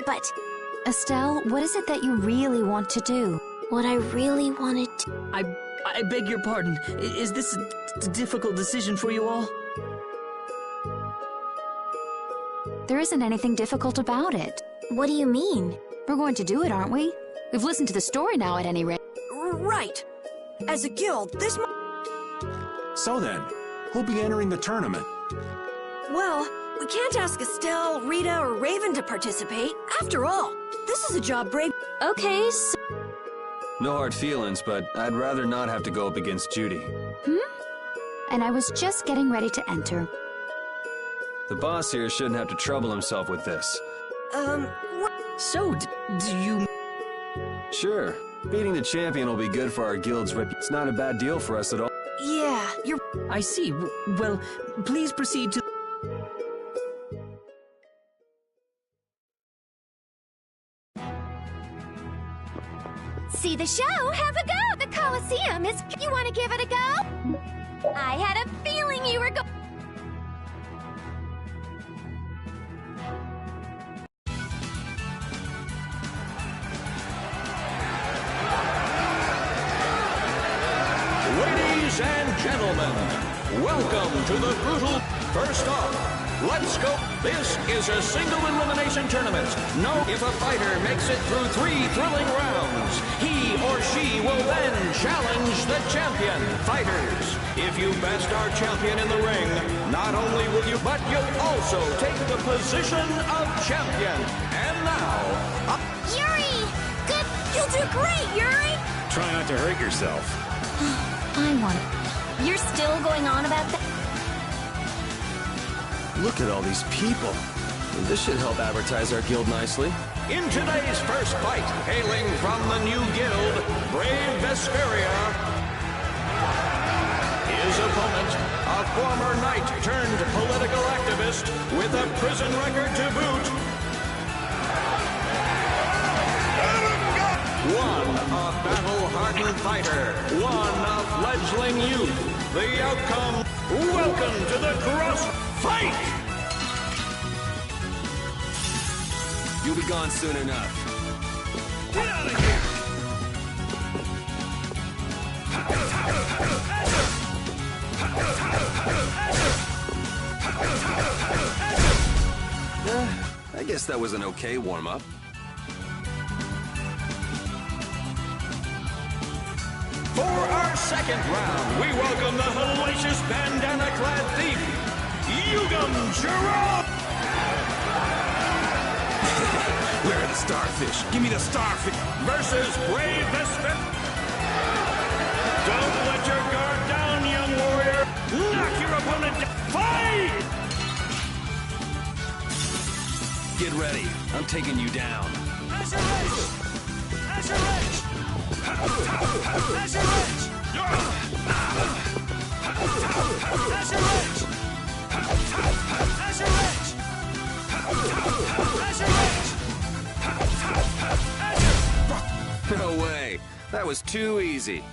But... Estelle, what is it that you really want to do? What I really wanted to... I beg your pardon. Is this a difficult decision for you all? There isn't anything difficult about it. What do you mean? We're going to do it, aren't we? We've listened to the story now at any rate. Right. As a guild, this So then, who'll be entering the tournament? Well, we can't ask Estelle, Rita, or Raven to participate. After all, this is a job Brave... Okay, so... No hard feelings, but I'd rather not have to go up against Judy. And I was just getting ready to enter. The boss here shouldn't have to trouble himself with this. So, do you... Sure. Beating the champion will be good for our guild's rep. It's not a bad deal for us at all. Yeah, you're... I see. Well, please proceed to... See the show? Have a go! The Coliseum is... You want to give it a go? I had a feeling you were Ladies and gentlemen, welcome to the brutal... First off, let's go. This is a single elimination tournament. No, if a fighter makes it through 3 thrilling rounds, he or she will then challenge the champion. Fighters, if you best our champion in the ring, not only will you, but you'll also take the position of champion. And now... Yuri! Good... You'll do great, Yuri! Try not to hurt yourself. I want it. You're still going on about that? Look at all these people. This should help advertise our guild nicely. In today's first fight, hailing from the new guild, Brave Vespiria, his opponent, a former knight turned political activist with a prison record to boot. One, a battle-hardened fighter. One, a fledgling youth. The outcome, welcome to the cross fight! You'll be gone soon enough. Get out of here! I guess that was an okay warm-up. For our second round, we welcome the hellacious bandana-clad thief, Yugam Gerard! Where are the starfish? Give me the starfish! Versus Brave Vesper. Don't let your guard down, young warrior! Knock your opponent down! Fight! Get ready. I'm taking you down. Azure Edge! Azure Edge! Azure Edge! Azure Edge! Azure Edge! Azure Edge! No way. That was too easy.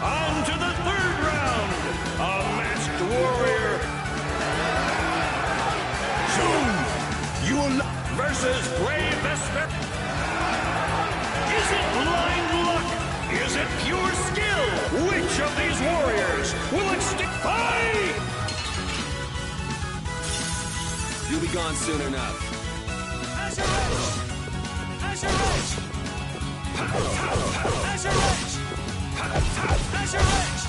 On to the third round. A masked warrior. Zoom! You will not... Versus Brave Vesper. Is it blind luck? Is it pure skill? Which of these warriors will extend... Fight! You'll be gone soon enough. Azure Edge! Azure Edge! Azure Edge! Azure Edge!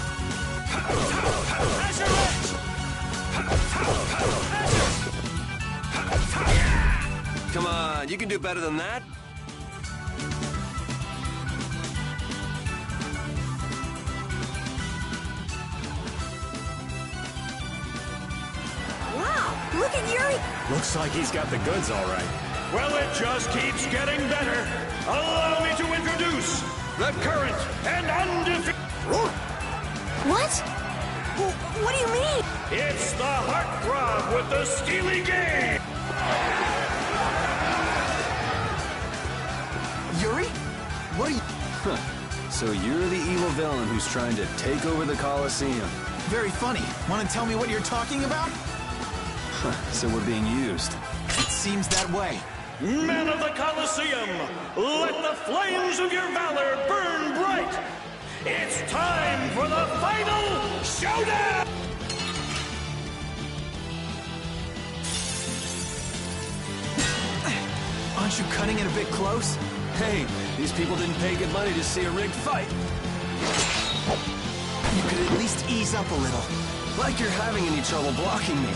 Azure Edge! Come on, you can do better than that. Look at Yuri! Looks like he's got the goods all right. Well, it just keeps getting better. Allow me to introduce the current and undefeated... What? What do you mean? It's the heartthrob with the steely game! Yuri? What are you... So you're the evil villain who's trying to take over the Colosseum. Very funny. Want to tell me what you're talking about? So we're being used. It seems that way. Men of the Colosseum, let the flames of your valor burn bright! It's time for the final showdown! Aren't you cutting it a bit close? Hey, these people didn't pay good money to see a rigged fight. You could at least ease up a little. Like you're having any trouble blocking me.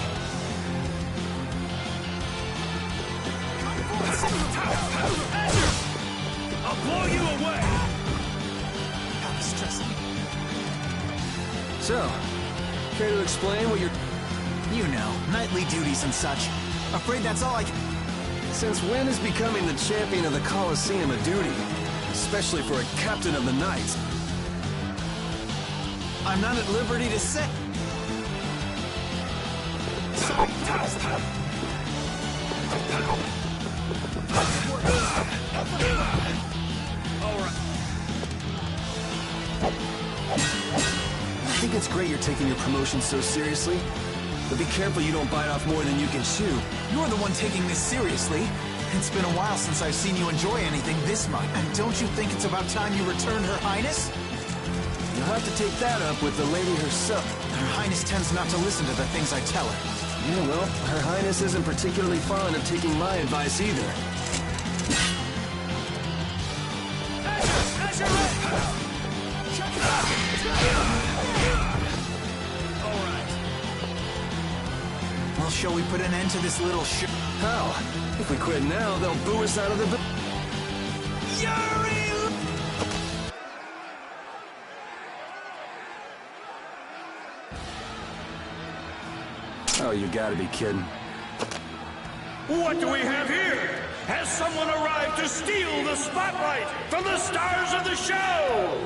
I'll blow you away! Got me stressing. So, care to explain what you're... You know, nightly duties and such. Afraid that's all I can... Since when is becoming the champion of the Colosseum a duty? Especially for a captain of the Knights. I'm not at liberty to say... I think it's great you're taking your promotion so seriously. But be careful you don't bite off more than you can chew. You're the one taking this seriously. It's been a while since I've seen you enjoy anything this much. And don't you think it's about time you returned Her Highness? You'll have to take that up with the lady herself. Her Highness tends not to listen to the things I tell her. Yeah, well, Her Highness isn't particularly fond of taking my advice either. Well, shall we put an end to this little shit? How? If we quit now, they'll boo us out of the... Yuri! Oh, you gotta be kidding. What do we have here? Has someone arrived to steal the spotlight from the stars of the show?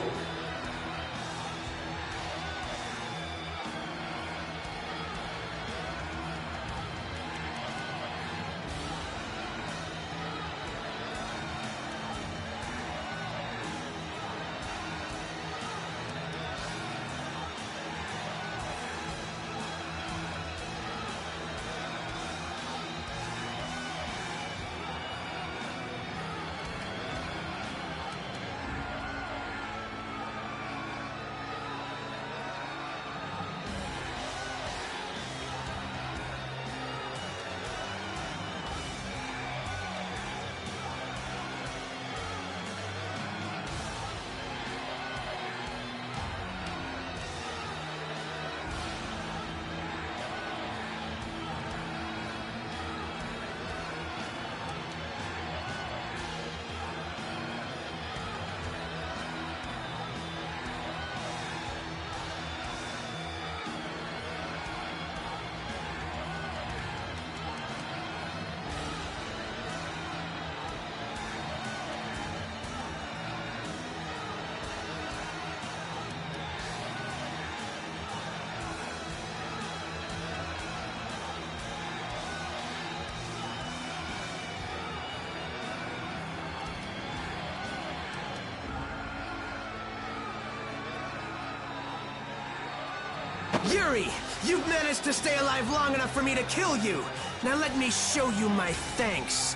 Yuri! You've managed to stay alive long enough for me to kill you! Now let me show you my thanks.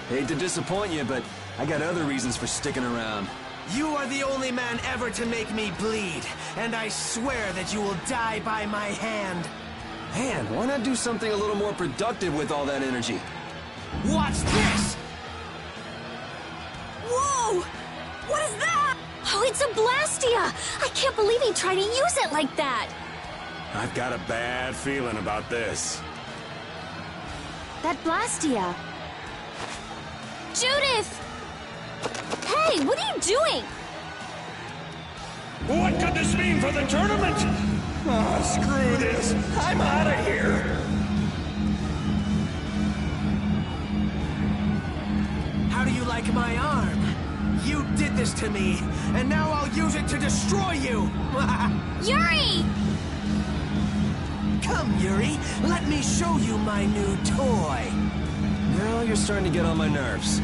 Hate to disappoint you, but I got other reasons for sticking around. You are the only man ever to make me bleed, and I swear that you will die by my hand. Man, why not do something a little more productive with all that energy? Watch this! Whoa! What is that? Oh, it's a Blastia! I can't believe he tried to use it like that! I've got a bad feeling about this. That Blastia. Judith! Hey, what are you doing? What could this mean for the tournament? Oh, screw this. I'm out of here. like my arm. You did this to me, and now I'll use it to destroy you! Yuri! Come, Yuri, let me show you my new toy. Now you're starting to get on my nerves.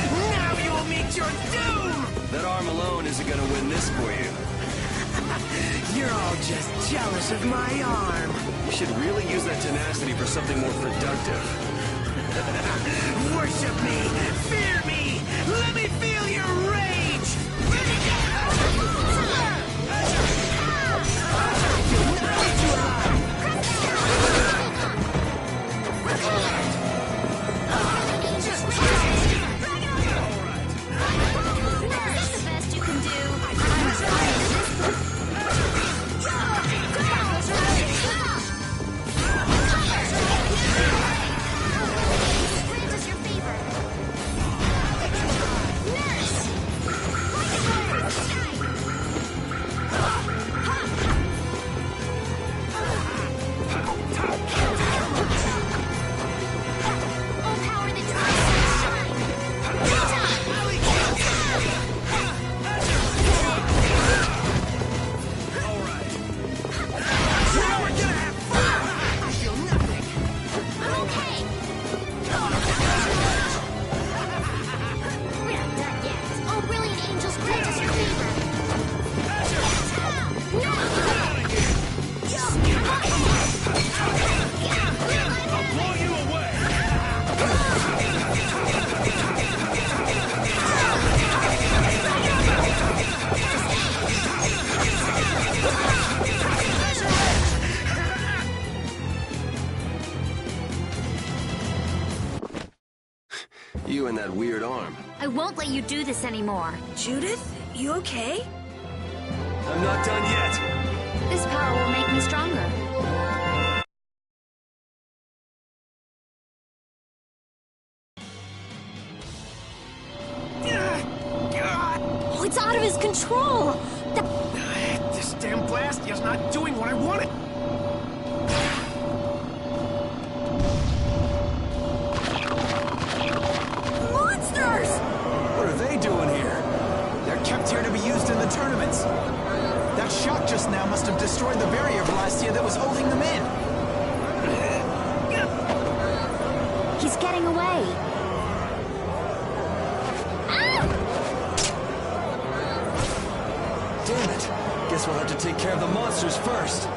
Now you'll meet your doom! That arm alone isn't gonna win this for you. You're all just jealous of my arm. You should really use that tenacity for something more productive. Worship me! Fear me! Let me feel your rage! That's the best you can do. I'm trying. Grant us your favor. You and that weird arm. I won't let you do this anymore. Judith, you okay? I'm not done yet. This power will make me stronger. Oh, it's out of his control! This damn blast is not doing what I wanted. Monsters! What are they doing here? They're kept here to be used in the tournaments. That shock just now must have destroyed the barrier Blastia that was holding them in. He's getting away. Damn it. Guess we'll have to take care of the monsters first.